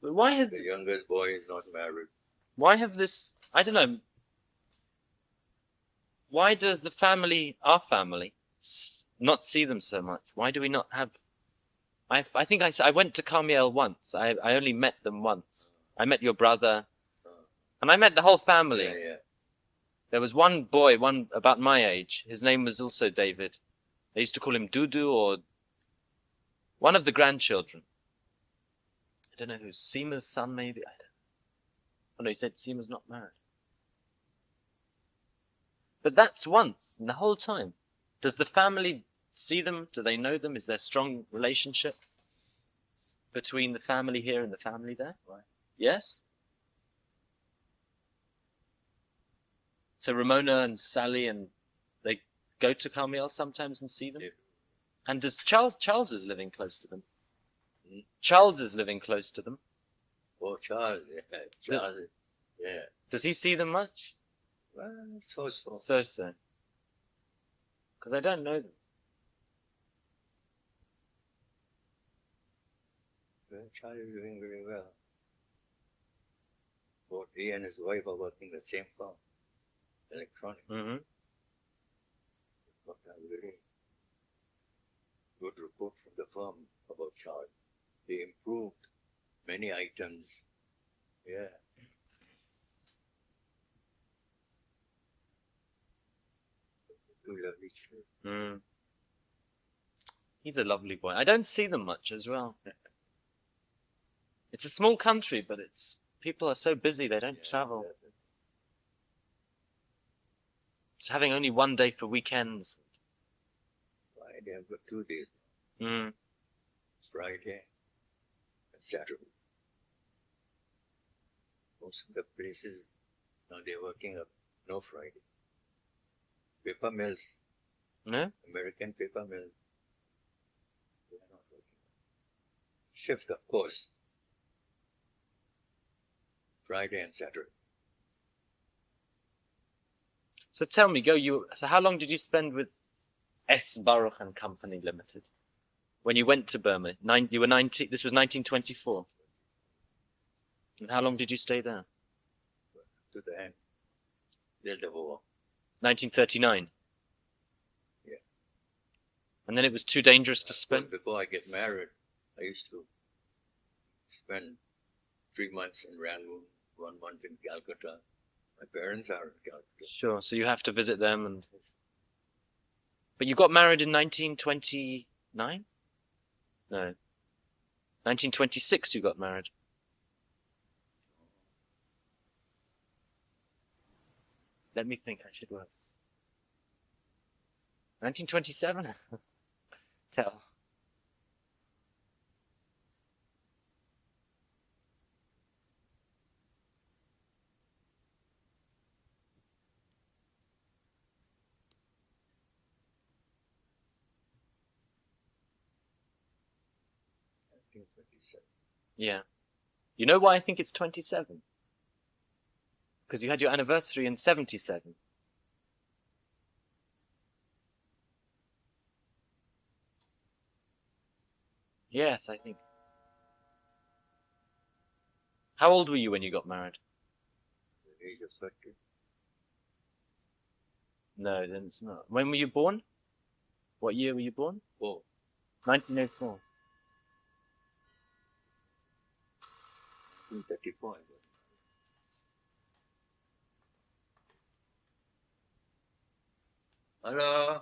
But why has the youngest boy is not married? Why have this? I don't know. Why does the family, our family, not see them so much? Why do we not have? I think I went to Carmiel once. I only met them once. I met your brother, and I met the whole family. Yeah. There was one boy, one about my age. His name was also David. They used to call him Dudu, or one of the grandchildren. I don't know who's Seema's son, maybe. I don't know. Oh no, he said Seema's not married. But that's once, and the whole time. Does the family see them? Do they know them? Is there a strong relationship between the family here and the family there? Right. Yes? So Ramona and Sally, and they go to Carmiel sometimes and see them? Yeah. And does Charles is living close to them? Charles is living close to them. Oh, Charles, yeah. Charles, yeah. Does he see them much? Well, so. So. Because I don't know them. Well, Charles is doing very well. Both he and his wife are working the same firm, electronic. Mm-hmm. Got a very good report from the firm about Charles. They improved many items. Yeah. Lovely children. He's a lovely boy. I don't see them much as well. It's a small country, but people are so busy they don't travel. It's having only one day for weekends. Friday, I've got 2 days. Mm. Friday and Saturday. Most of the places now they're working up no Friday. Paper mills, No? American paper mills, they are not working. Shift, of course. Friday and Saturday. So tell me, so how long did you spend with S. Baruch and Company Limited? When you went to Burma? You were 19, this was 1924. And how long did you stay there? To the end. Till the war. 1939? Yeah. And then it was too dangerous to spend? Before I get married, I used to spend 3 months in Rangoon, 1 month in Calcutta. My parents are in Calcutta. Sure, so you have to visit them and... But you got married in 1929? No. 1926 you got married. Let me think, I should work. 1927? Tell. Yeah. You know why I think it's 27? Because you had your anniversary in 77. Yes, I think. How old were you when you got married? The age of 30. No, then it's not. When were you born? What year were you born? 1904. 1934. Hello.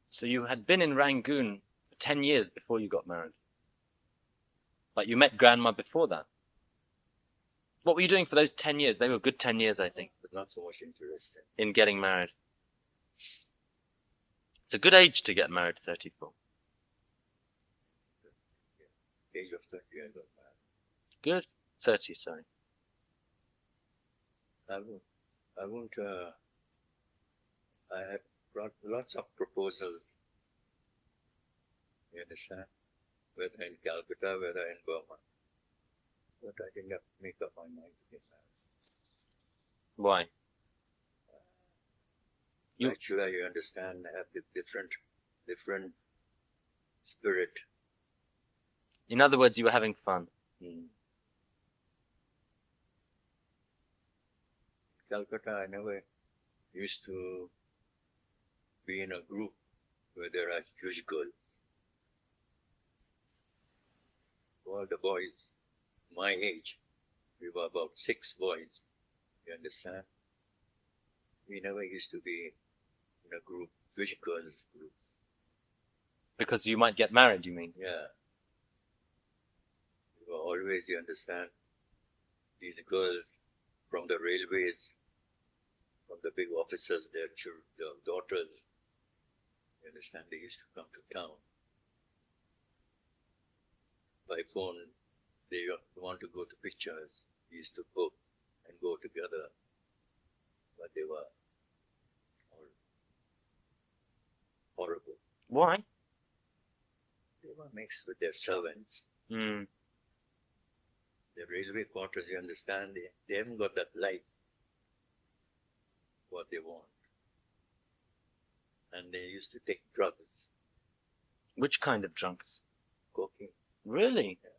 So you had been in Rangoon for 10 years before you got married. But you met Grandma before that. What were you doing for those 10 years? They were good 10 years, I think. But not so much interested. In getting married. It's a good age to get married, 34. Age of 30, I got married. Good. 30, sorry. I had brought lots of proposals. You understand? Whether in Calcutta, whether in Burma. But I didn't make up my mind to get married. Why? Actually, you understand, I have the different spirit. In other words, you were having fun. Calcutta, I never used to be in a group where there are Jewish girls. All the boys my age, we were about 6 boys, you understand? We never used to be in a group, Jewish girls group. Because you might get married, you mean? Yeah. We were always, you understand, these girls from the railways, from the big officers, their daughters, you understand, they used to come to town. By phone, they want to go to pictures. We used to book and go together. But they were all horrible. Why? They were mixed with their servants. The railway quarters, you understand, they haven't got that life, what they want. And they used to take drugs. Which kind of drugs? Cocaine. Really? Yeah.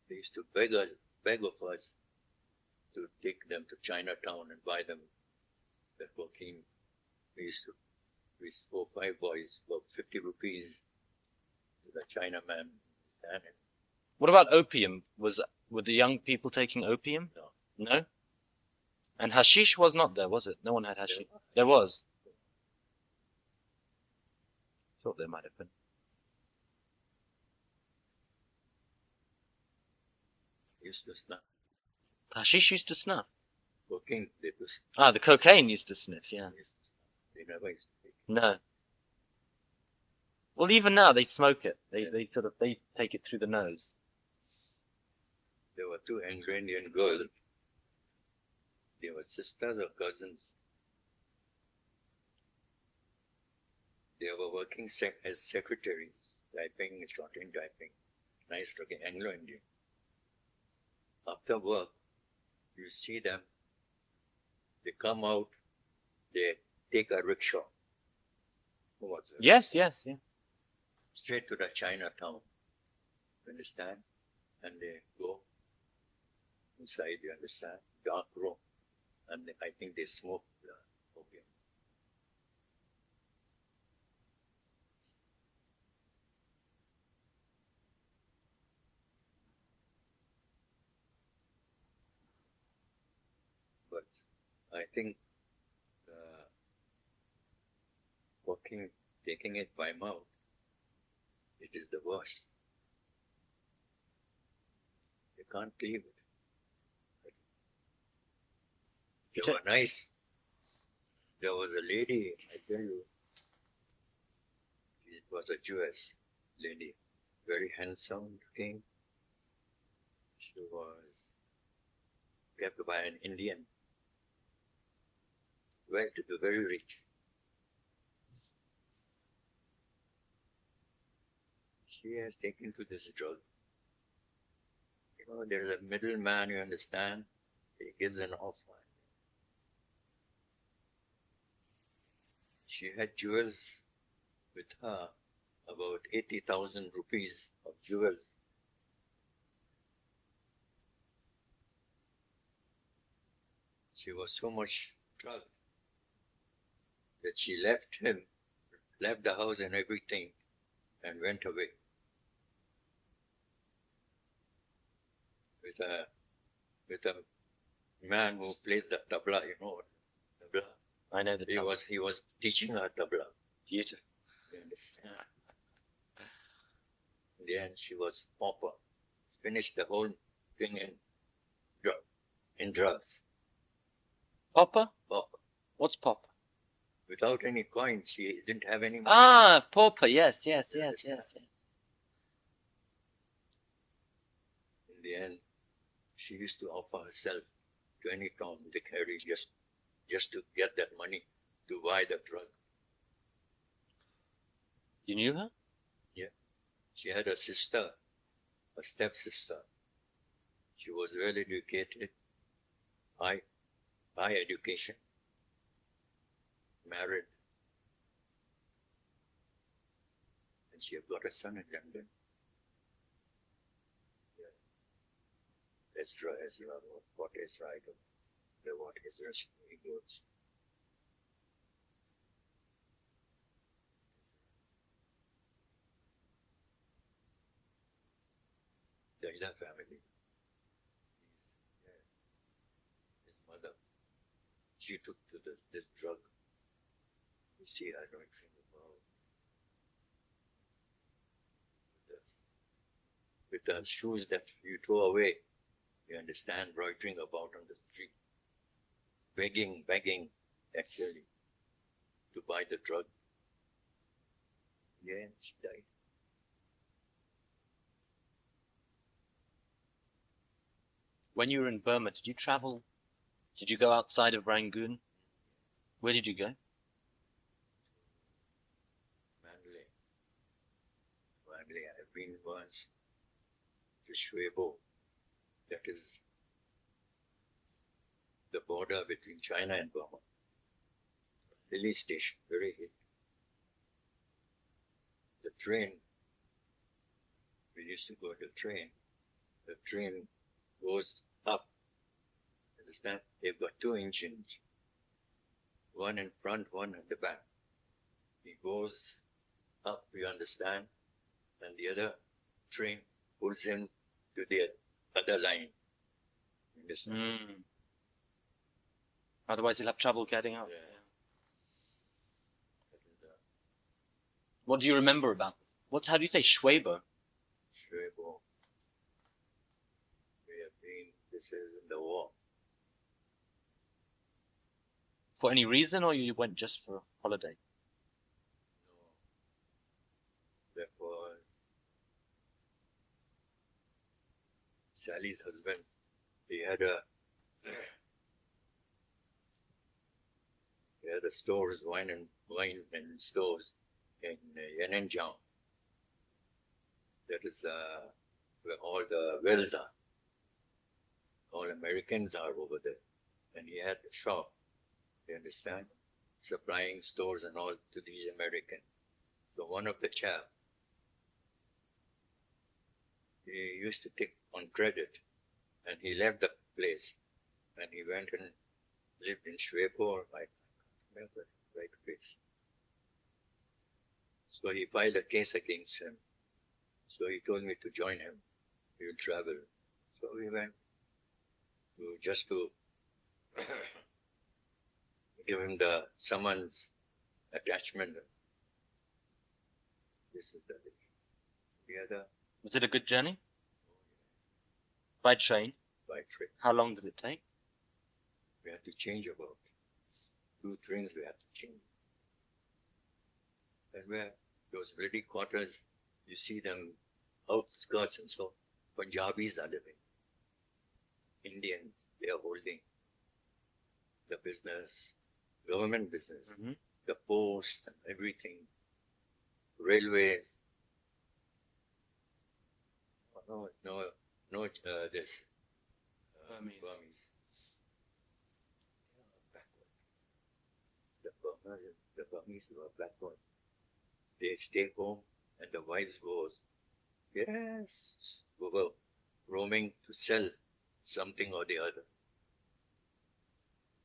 They used to beg of us to take them to Chinatown and buy them the cocaine. We 4 or 5 boys, about 50 rupees to the Chinaman standing. What about opium? Were the young people taking opium? No. No? And hashish was not there, was it? No one had hashish. There was. Thought there might have been. Used to snuff. Hashish used to snuff. Cocaine, they used to snuff. Ah, the cocaine used to sniff, yeah. They never used to take. No. Well, even now they smoke it. They take it through the nose. There were two Anglo-Indian girls. They were sisters or cousins. They were working as secretaries, typing, shorthand typing. Nice looking Anglo-Indian. After work, you see them, they come out, they take a rickshaw. What's it? Yes. Straight to the Chinatown. Understand? And they go inside, you understand? Dark room. And I think they smoke the opium. But I think taking it by mouth, it is the worst. You can't leave it. They were nice. There was a lady, I tell you, it was a Jewess lady, very handsome looking. She was kept by an Indian, well-to-do, very rich. She has taken to this drug. You know, there is a middleman, you understand? He gives an offer. She had jewels with her, about 80,000 rupees of jewels. She was so much drugged that she left the house and everything, and went away. With a man who plays the tabla, you know what tabla? I know the tabla. He was teaching her tabla. Beautiful. You understand? In the end, she was pauper. Finished the whole thing in drugs. Pauper? Pauper. What's pauper? Without any coins, she didn't have any money. Ah, pauper. Yes. In the end, she used to offer herself to any Tom, Dick, Harry, just to get that money to buy the drug. You knew her? Yeah. She had a sister, a stepsister. She was well educated, high education, married. And she had got a son in London. As you know, what is right, what is Russian, he goes. The Ida family, his mother, she took to this drug. You see, I don't think about with the shoes that you throw away. You understand, loitering about on the street, begging, actually, to buy the drug. Yeah, she died. When you were in Burma, did you travel? Did you go outside of Rangoon? Where did you go? Mandalay. I've been once to Shuebo. That is the border between China and Burma. Hilly station, very hilly. The train, we used to go to the train. The train goes up. Understand? They've got two engines. One in front, one at the back. He goes up, you understand? And the other train pulls him to the other line. Understand? Mm. Otherwise, you'll have trouble getting out. Yeah. What do you remember about this? How do you say Schwaber? Schwebo. We have been, this is in the war. For any reason, or you went just for a holiday? No. That was Sally's husband. He had a stores, wine and stores in Yan'anjiang. That is where all the wells are. All Americans are over there. And he had a shop, you understand? Supplying stores and all to these Americans. So one of the chap, he used to take on credit, and he left the place, and he went and lived in Shwepur, I can't remember the right place. So he filed a case against him. So he told me to join him. He will travel. So we went just to give him the summons attachment. This is the other. Was it a good journey? By train? By train. How long did it take? We had to change about 2 trains we had to change. And where those ready quarters, you see them outskirts and so Punjabis are living. Indians, they are holding the business, government business, the post and everything, railways. No, this Burmese. The Burmese were backward. They stay home and the wives go, yes, go roaming to sell something or the other.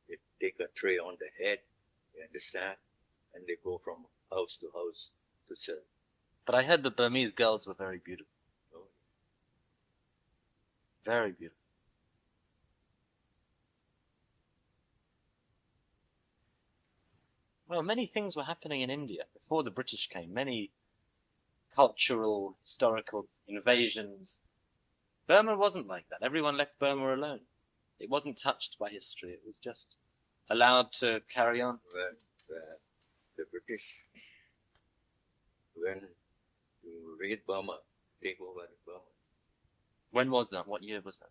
They take a tray on the head, you understand, and they go from house to house to sell. But I heard the Burmese girls were very beautiful. Oh. Very beautiful. Well, many things were happening in India before the British came. Many cultural, historical invasions. Burma wasn't like that. Everyone left Burma alone. It wasn't touched by history. It was just allowed to carry on. When the British went to raid Burma, take over Burma. When was that? What year was that?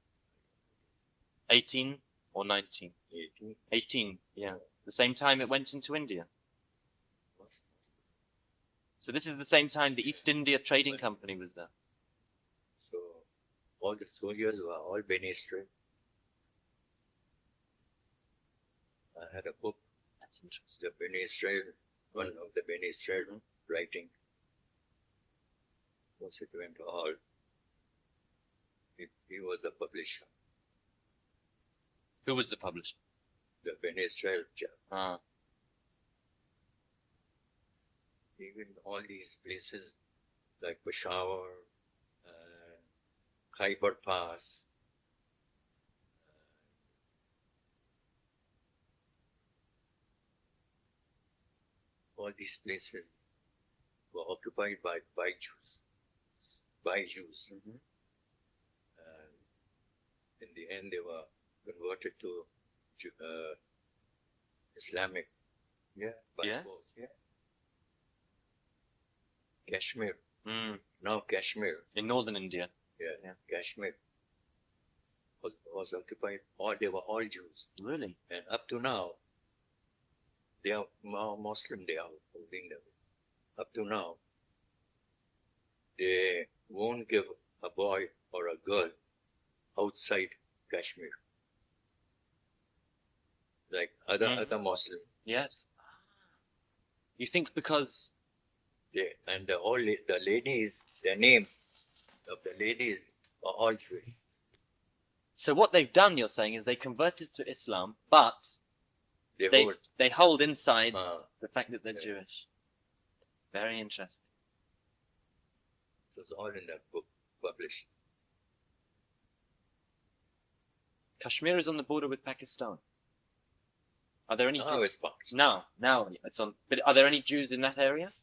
18 or 19? 18. 18, yeah. The same time it went into India. So this is the same time the East India Trading Company was there. So all the soldiers were all Bene Israel. I had a book. That's interesting. The Bene Israel, one of the Bene Israel writing. Was it went all. He was the publisher. Who was the publisher? The Bene Israel chap. Ah. Even all these places like Peshawar, Khyber Pass, all these places were occupied by Jews. Mm-hmm. In the end, they were converted to Islamic. Yeah. Yeah. Both, yeah. Kashmir. Now Kashmir. In northern India. Yeah. Kashmir was occupied. They were all Jews. Really? And up to now, they are Muslim. They are holding them. Up to now, they won't give a boy or a girl outside Kashmir, like other Muslims. Yes. You think because the ladies, the name of the ladies are all Jewish. So what they've done, you're saying, is they converted to Islam, but they hold inside the fact that they're Jewish. Very interesting. It was all in that book published. Kashmir is on the border with Pakistan. Are there any Now Jews? it's Pakistan. Now it's on. But are there any Jews in that area?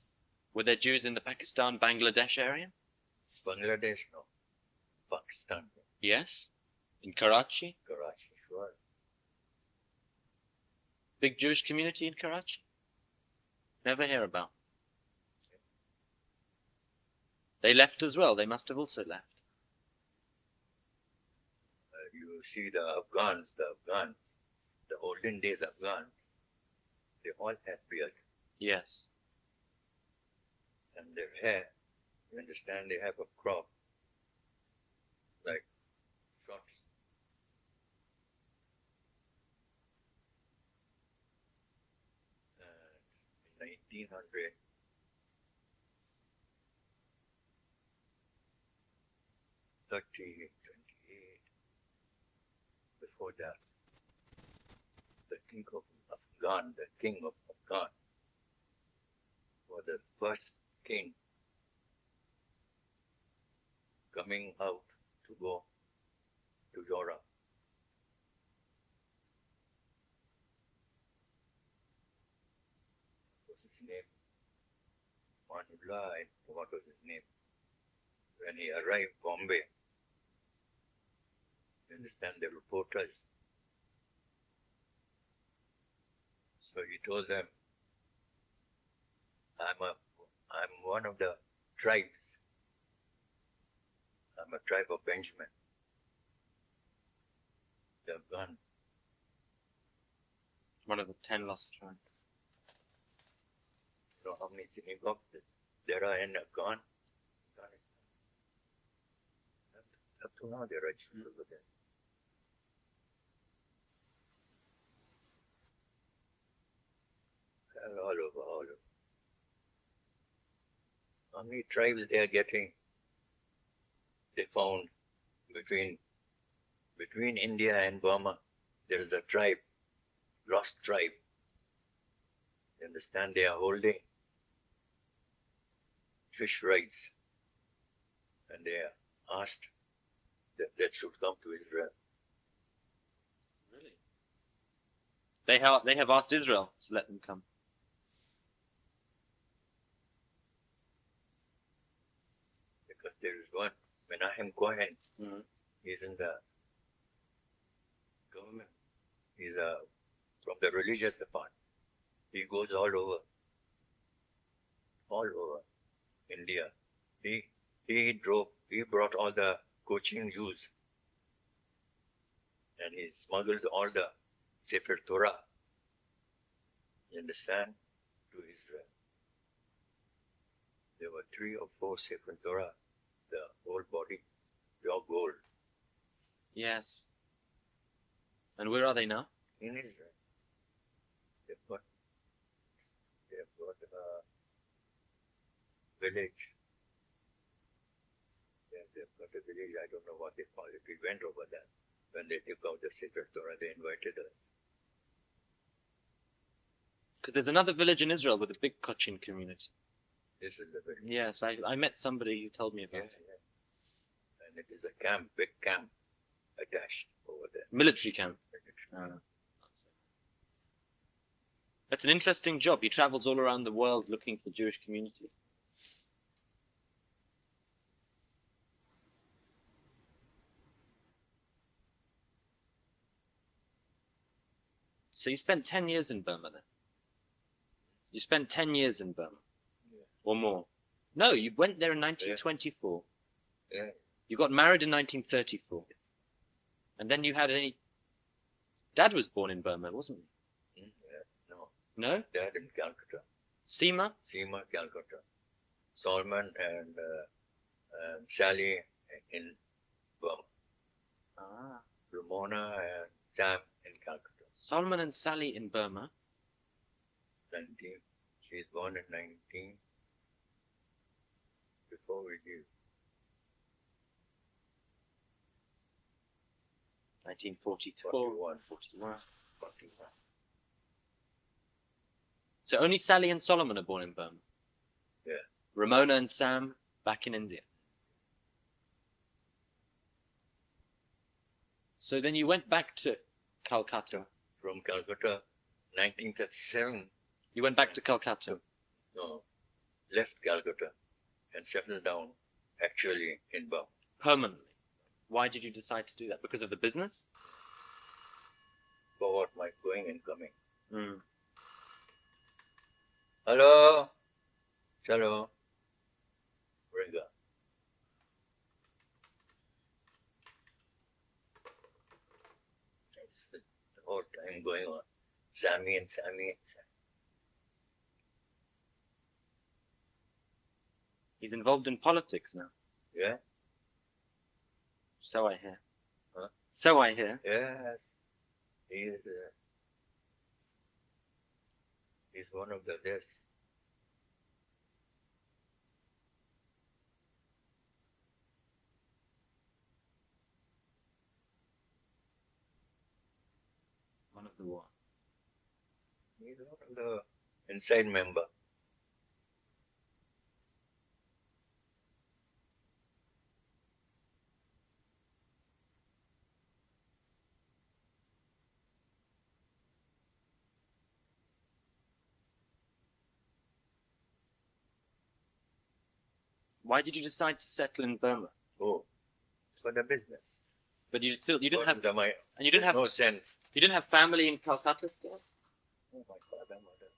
Were there Jews in the Pakistan, Bangladesh area? Bangladesh, no. Pakistan, no. Yes. In Karachi? Karachi, sure. Big Jewish community in Karachi? Never hear about. They left as well. They must have also left. You see the Afghans, the olden days Afghans, they all had beard. Yes. And their hair, you understand, they have a crop, like shots. And in 1900, before that, the king of Afghan was the first king coming out to go to Europe. What was his name? Manullah, what was his name? When he arrived Bombay, you understand, the reporters. So he told them, I'm one of the tribes. I'm a tribe of Benjamin. The Afghan. One of the 10 lost tribes. You know how many synagogues there are in Afghan? Up to now there are Jews over there. All over. How many tribes they are getting? They found between India and Burma, there is a tribe, lost tribe. You understand? They are holding fish rights, and they are asked that should come to Israel. Really? They have asked Israel to let them come. Because there is one, Menahem Cohen, Mm-hmm. he's in the government. He's from the religious department. He goes all over India. He brought all the Cochin Jews, and he smuggled all the Sefer Torah, you understand, to Israel. There were 3 or 4 Sefer Torah, the whole body, pure gold. Yes. And where are they now? In Israel. They've got a village. They've got a village, I don't know what they call it. We went over there. When they took out the Sefer Torah, they invited us. Because there's another village in Israel with a big Cochin community. This is the village. Yes, I met somebody who told me about it. Yeah. And it is a camp, big camp, attached over there. Military camp. That's an interesting job. He travels all around the world looking for Jewish communities. So you spent 10 years in Burma then? You spent 10 years in Burma? Yeah. Or more? No, you went there in 1924. Yeah. You got married in 1934. And then you had any... Dad was born in Burma, wasn't he? Yeah. No. No? Dad in Calcutta. Seema? Seema, Calcutta. Solomon and Sally in Burma. Ah. Ramona and Sam in Calcutta. Solomon and Sally in Burma. 19. She's born in 19. Before we leave. 1944. 41. 41. 41. So only Sally and Solomon are born in Burma? Yeah. Ramona and Sam back in India. So then you went back to Calcutta. From Calcutta, 1937. You went back to Calcutta. No, left Calcutta and settled down actually in Bombay. Permanently. Why did you decide to do that? Because of the business? For what? My going and coming. Mm. Hello? Hello? Bring up. It's the whole time going on. Sammy and Sammy and Sammy. He's involved in politics now. Yeah? So I hear. Huh? So I hear. Yes. He's one of the best. One of the what? He's one of the inside member. Why did you decide to settle in Burma? Oh, for the business. But you didn't have And no sense. You didn't have family in Calcutta still? Oh, my father, mother.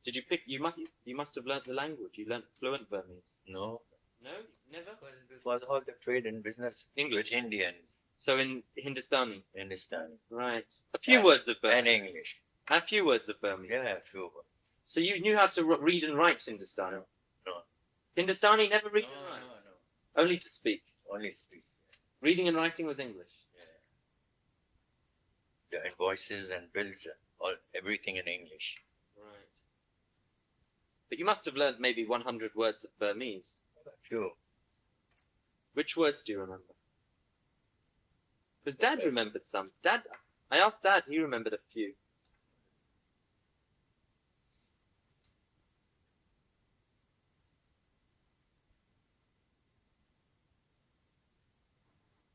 Did you pick? You must have learnt the language. You learnt fluent Burmese. No. No, never. It was all the trade and business. English. Indians. So in Hindustani. Hindustani. Right. A few words of Burmese. And English. A few words of Burmese. Yeah, a few words. So you knew how to read and write Hindustani? No. Hindustani never read and write? No. Only to speak? Only speak. Reading and writing was English? Yeah. The invoices and bills, everything in English. Right. But you must have learnt maybe 100 words of Burmese. A few. Which words do you remember? Because Dad remembered some. I asked Dad, he remembered a few.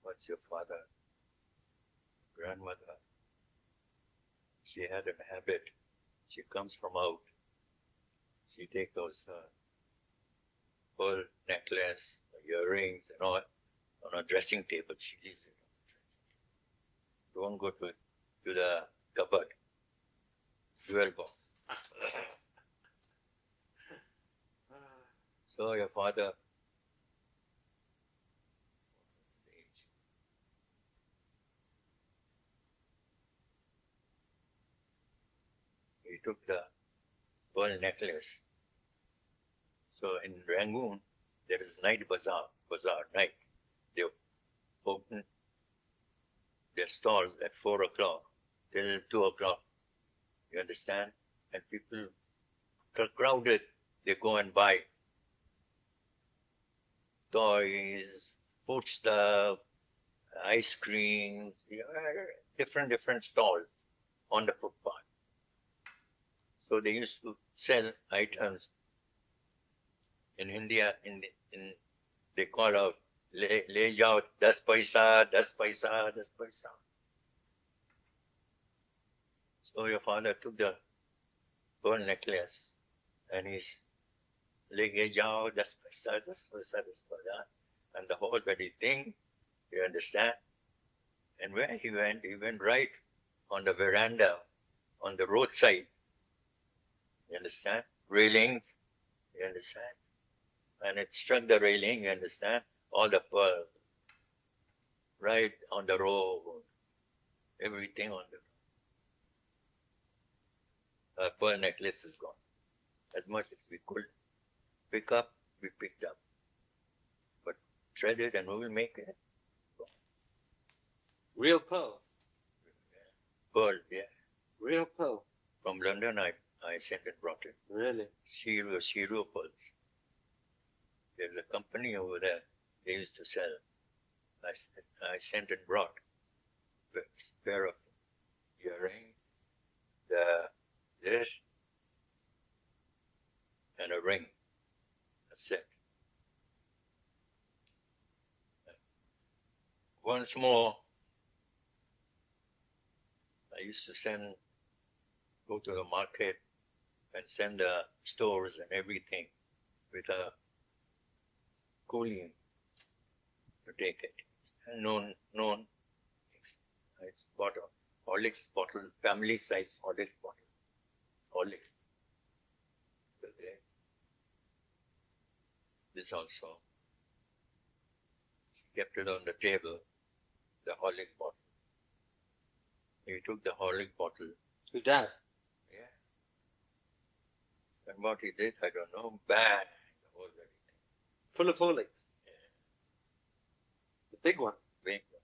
What's your father? Grandmother? She had a habit. She comes from out. She take those pearl necklace, earrings and all on a dressing table. She leaves it. Don't go to the cupboard. Jewel box. So your father, he took the pearl necklace. So in Rangoon, there is night bazaar, night. They open their stalls at 4 o'clock till 2 o'clock. You understand? And people are crowded. They go and buy toys, food stuff, ice cream, different stalls on the footpath. So they used to sell items. In India, they call out, le jao 10 paisa, 10 paisa, 10 paisa. So your father took the pearl necklace and he's le jao 10 paisa, 10 paisa, 10 paisa. And the whole bloody thing, you understand? And where he went right on the veranda, on the roadside. You understand? Railings, you understand? And it struck the railing, you understand? All the pearl, right on the road, everything on the pearl necklace is gone. As much as we could pick up, we picked up. But threaded and we will make it. Real pearl? Pearl, yeah. Real pearl? From London, I sent and brought it. Really? Shiro pearls. There's a company over there. They used to sell I sent and brought a pair of earrings, this, and a ring, a set. Once more, I used to go to the market and send the stores and everything with a coolie to take it. And I bought a Horlicks bottle, family size Horlicks bottle. Horlicks. This also. Kept it on the table, the Horlicks bottle. He took the Horlicks bottle. To Dad? Yeah. And what he did, I don't know, bang, the whole everything. Full of Horlicks? Yeah. The big one? Big one.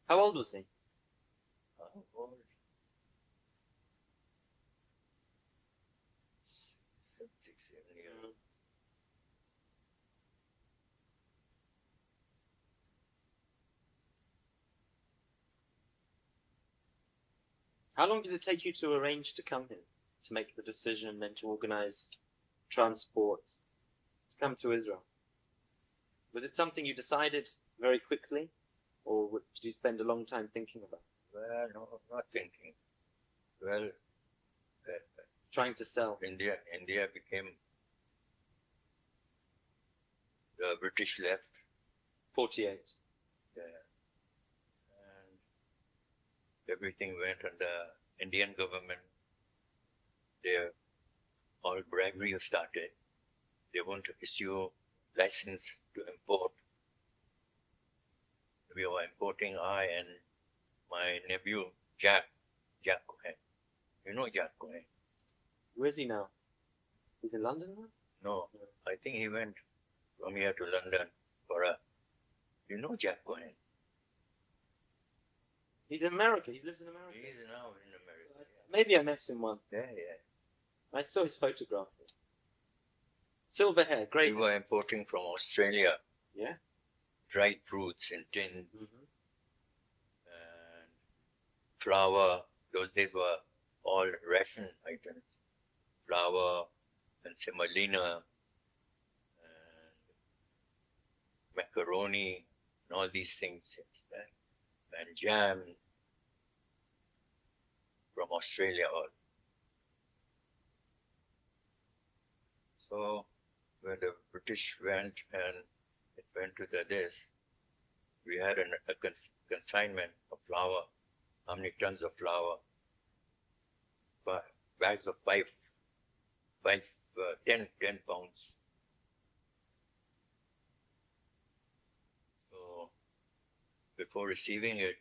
How old was he? How old? 6, 7 years. How long did it take you to arrange to come here, to make the decision, then to organize transport, to come to Israel? Was it something you decided very quickly, or did you spend a long time thinking about it? Well, no, not thinking. Well, Trying to sell? India became, the British left. 48. Yeah. And everything went under Indian government. Their all bribery started. They want to issue license to import. We were importing, I and my nephew, Jack Cohen. You know Jack Cohen? Where is he now? He's in London now? No, I think he went from here to London for a, you know Jack Cohen? He's in America. He lives in America. He is now in America. Maybe I met him once. Yeah, yeah. I saw his photograph. Silver hair, great. We were importing from Australia. Yeah. Dried fruits in tins. Mm-hmm. And flour. Those days were all ration items. Flour and semolina and macaroni and all these things. And jam from Australia all. So when the British went and it went to this, we had a consignment of flour. How many tons of flour? Bags of 10 pounds. So before receiving it,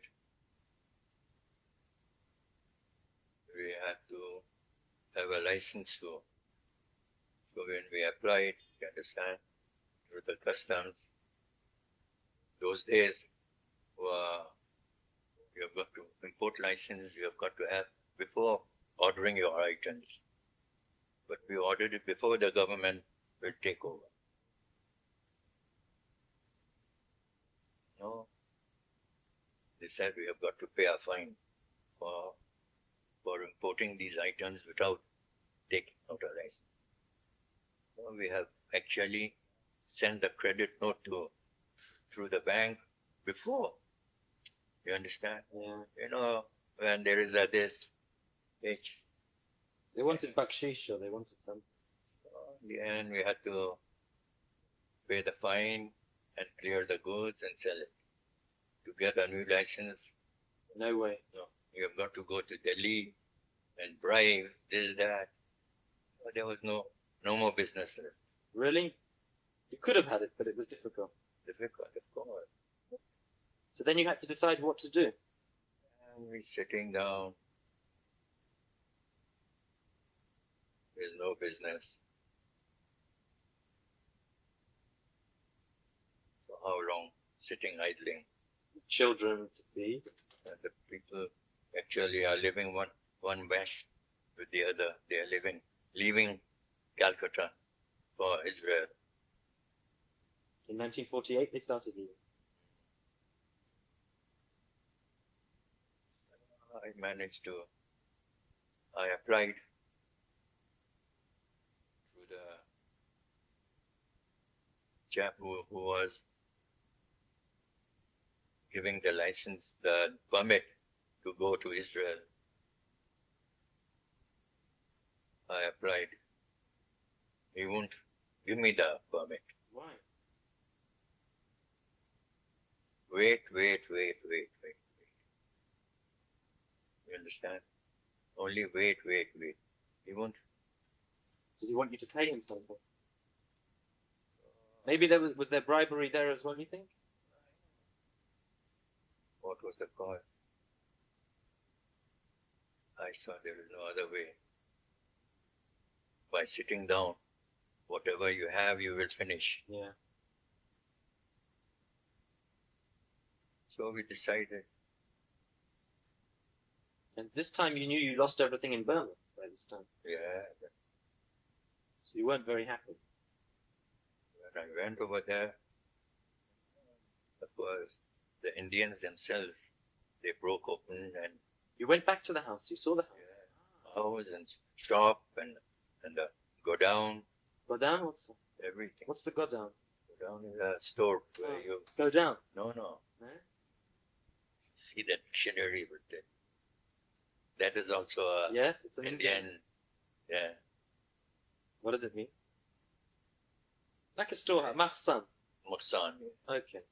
we had to have a license to. So when we applied, you understand, through the customs, those days were, you have got to import license, you have got to have before ordering your items. But we ordered it before the government will take over. No. They said we have got to pay a fine for importing these items without taking out a license. So we have actually sent the credit note through the bank before. You understand? Yeah. You know, when there is this H. They wanted bakshish, or they wanted something. In the end, we had to pay the fine and clear the goods and sell it. To get a new license, No way. no, you have got to go to Delhi and bribe this, that. But there was no more business left. Really? You could have had it, but it was difficult. Difficult, of course. So then you had to decide what to do. And we're sitting down. There's no business. So how long? Sitting idling. Children to feed. And the people actually are living one mesh with the other. They are leaving Calcutta for Israel. In 1948, they started leaving. I applied to the chap who was giving the license, the permit to go to Israel. I applied. He won't give me the permit. Why? Wait. You understand? Only wait. He won't. Did he want you to pay him something? Maybe was there bribery there as well, you think? What was the cause? I saw there is no other way. By sitting down, whatever you have, you will finish. Yeah. So we decided. And this time you knew you lost everything in Burma by this time. Yeah. So you weren't very happy. When I went over there, of course, the Indians themselves, they broke open and You went back to the house. You saw the house. house and shop and the go down, Go down? What's that? everything. What's the go down? Go down is a store where you. Go down. No. No? See that dictionary with it. That is also a Yes, it's an Indian. Yeah. What does it mean? Like a storehouse. Mahsan. Muksan. Okay.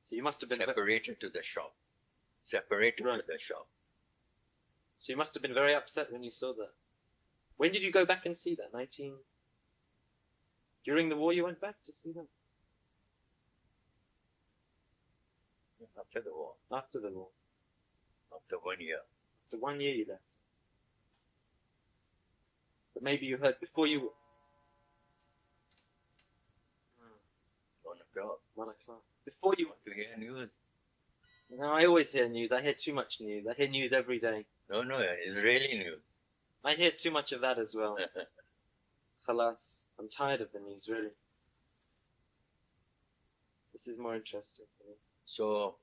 So you must have been Separated to the shop. Separated Right. to the shop. So you must have been very upset when you saw that. When did you go back and see that? During the war you went back to see that? After the war. After the war. After 1 year. After 1 year you left. But maybe you heard before you... 1 o'clock. 1 o'clock. Before you... To hear news. No, I always hear news. I hear too much news. I hear news every day. No, Israeli news. I hear too much of that as well. Khalas. I'm tired of the news, really. This is more interesting for me. So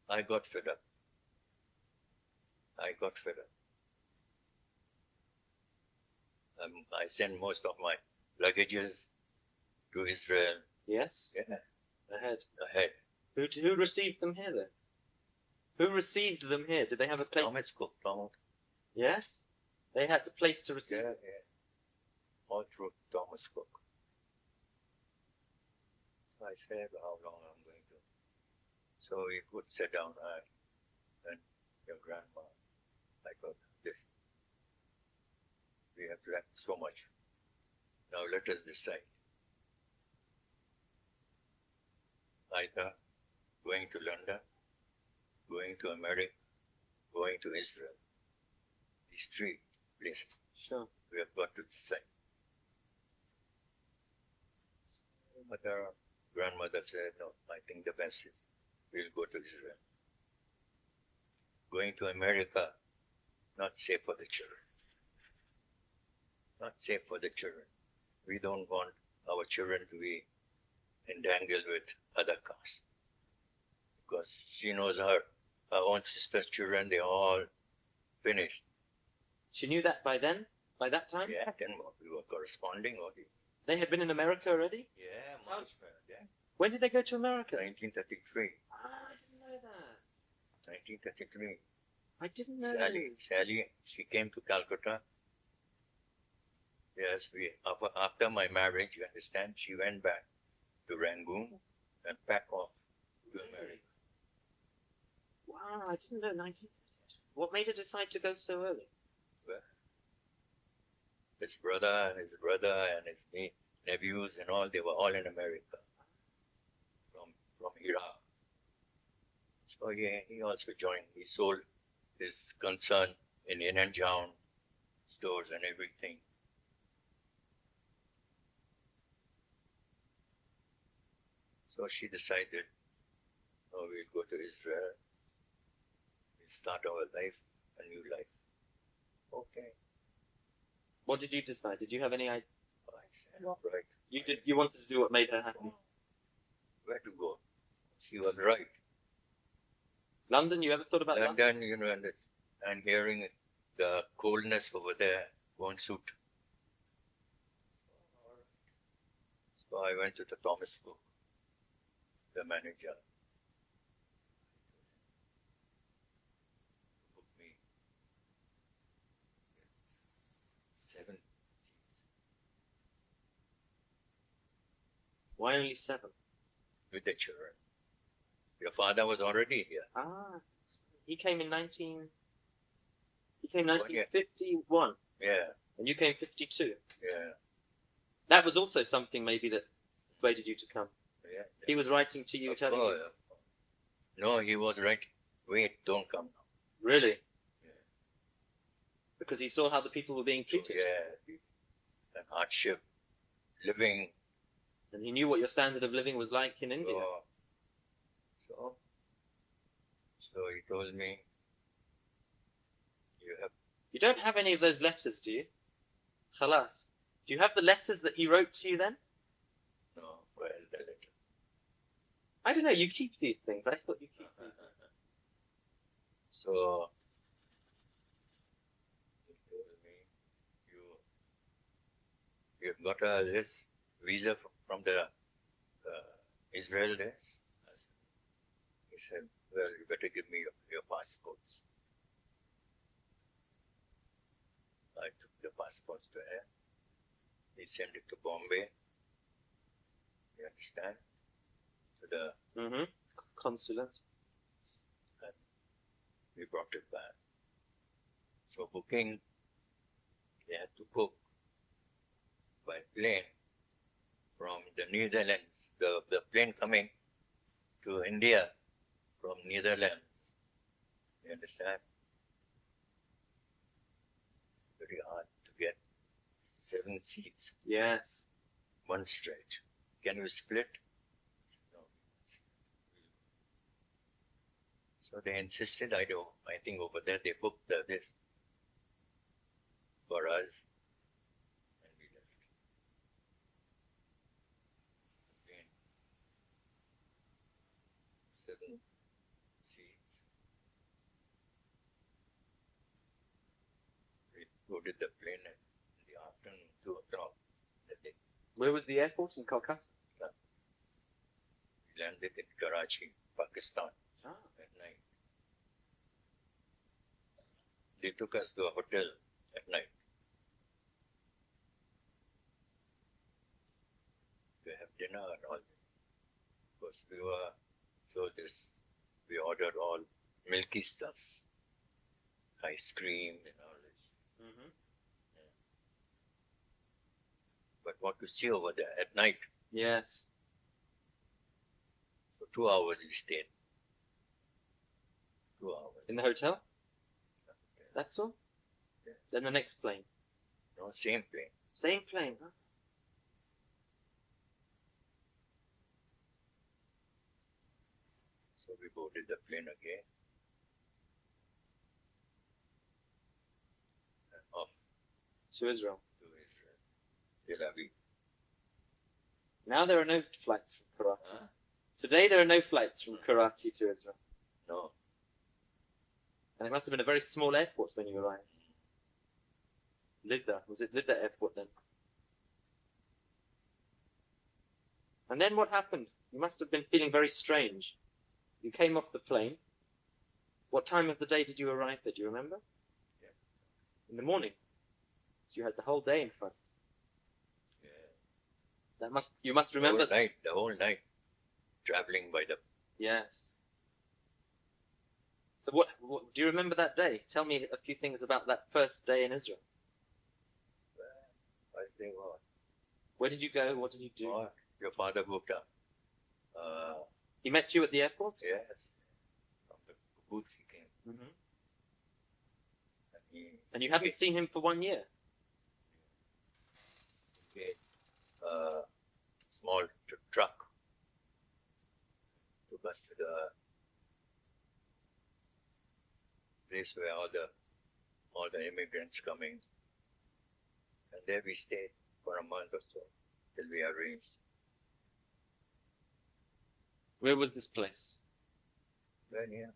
I got fed up. I sent most of my luggages to Israel. Yes? Yeah, Ahead. ahead. Who received them here, then? Who received them here? Did they have a place? Thomas Cook. Yes? They had a place to receive Yeah, them. all through Thomas Cook. So I said how long I'm going to. So we could sit down and your grandma. I thought this. We have left so much. Now let us decide. Either going to London, going to America, going to Israel. These three places. Sure. We have got to decide. Grandmother said, no, I think the best is we'll go to Israel. Going to America, not safe for the children. Not safe for the children. We don't want our children to be entangled with other castes. Because she knows her own sister's children, they all finished. She knew that by then? By that time? Yeah, then we were corresponding already. They had been in America already? Yeah, How- much better. Yeah. When did they go to America? 1933. I didn't know that. 1933. I didn't know Sally, she came to Calcutta. Yes, after my marriage, you understand, she went back to Rangoon and back off to America. Wow, I didn't know 1932. What made her decide to go so early? His brother and his nephews and all, they were all in America from Iraq. So he also joined. He sold his concern in and Town stores and everything. So she decided, oh, we'll go to Israel. We'll start our life, a new life. Okay. What did you decide? Did you have any idea? I said, right. You wanted to do what made her happy? Where to go? She was right. London, you ever thought about London? London, you know, and hearing the coldness over there won't suit. So I went to the Thomas Cook, the manager. Booked me 7 seats. Why only 7? With the children. Your father was already here. Ah, he came in 1951. Yeah, And you came 52. yeah, That was also something maybe that persuaded you to come. yeah. He was writing to you, Of telling course, you. of course. No, he was right. Wait, don't come now. Really? Yeah. Because he saw how the people were being treated. Yeah, and hardship, living. And he knew what your standard of living was like in India. So he told me, You don't have any of those letters, do you? Khalas. Do you have the letters that he wrote to you then? no, well, the letter. I don't know, you keep these things. I thought you keep these things. So he told me, you've got this visa from the Israel there? He said, well, you better give me your passports. I took the passports to him. He sent it to Bombay. You understand? To the consulate. And we brought it back. So booking, they had to book by plane from the Netherlands. The plane coming to India from Netherlands. You understand? Very hard to get 7 seats. Yes. One straight. Can you split? No. So they insisted. I think over there they booked this for us, and we left. Again, 7 seats. We boarded the plane in the afternoon, 2 o'clock. Where was the airport? In Kolkata? We landed in Karachi, Pakistan at night. They took us to a hotel at night to have dinner and all this. Because we ordered all milky stuffs, ice cream and all this. Yeah. But what to see over there at night? Yes. For 2 hours we stayed. 2 hours. In the hotel? That's all? Yeah. Then the next plane? No, same plane. Same plane, huh? So we boarded the plane again. And off To Israel. to Israel, Tel Aviv. Now there are no flights from Karachi. Huh? Today there are no flights from Karachi to Israel. No. And it must have been a very small airport when you arrived. Lidda. Was it Lidda airport then? And then what happened? You must have been feeling very strange. You came off the plane. What time of the day did you arrive there? Do you remember? Yeah. In the morning. So you had the whole day in front. Yeah. You must remember. The whole night, traveling by the. Yes. So what do you remember that day? Tell me a few things about that first day in Israel. I think what? Where did you go? What did you do? Oh, your father booked up. He met you at the airport? Yes. From the booth he came. Mm-hmm. And And you hadn't seen him for 1 year? he gave a small truck. Took us to the place where all the immigrants coming. And there we stayed for a month or so till we arranged. Where was this place? Well, yeah,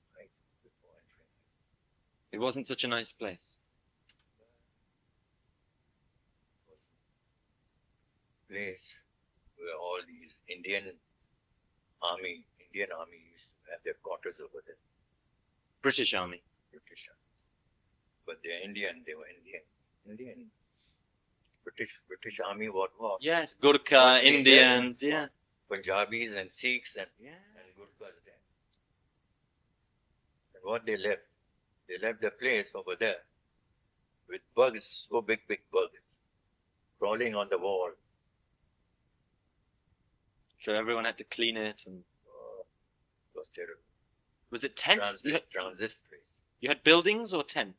It wasn't such a nice place. Place where all these Indian army used to have their quarters over there. British Army. British army. But they're Indian, they were Indian. British army what? Yes, Gurkha, Mostly Indians, there, yeah. Punjabis and Sikhs and Gurkhas there. And what they left the place over there with bugs, so big bugs, crawling on the wall. So everyone had to clean it, and It was terrible. was it tents? Transit place. You had buildings or tents?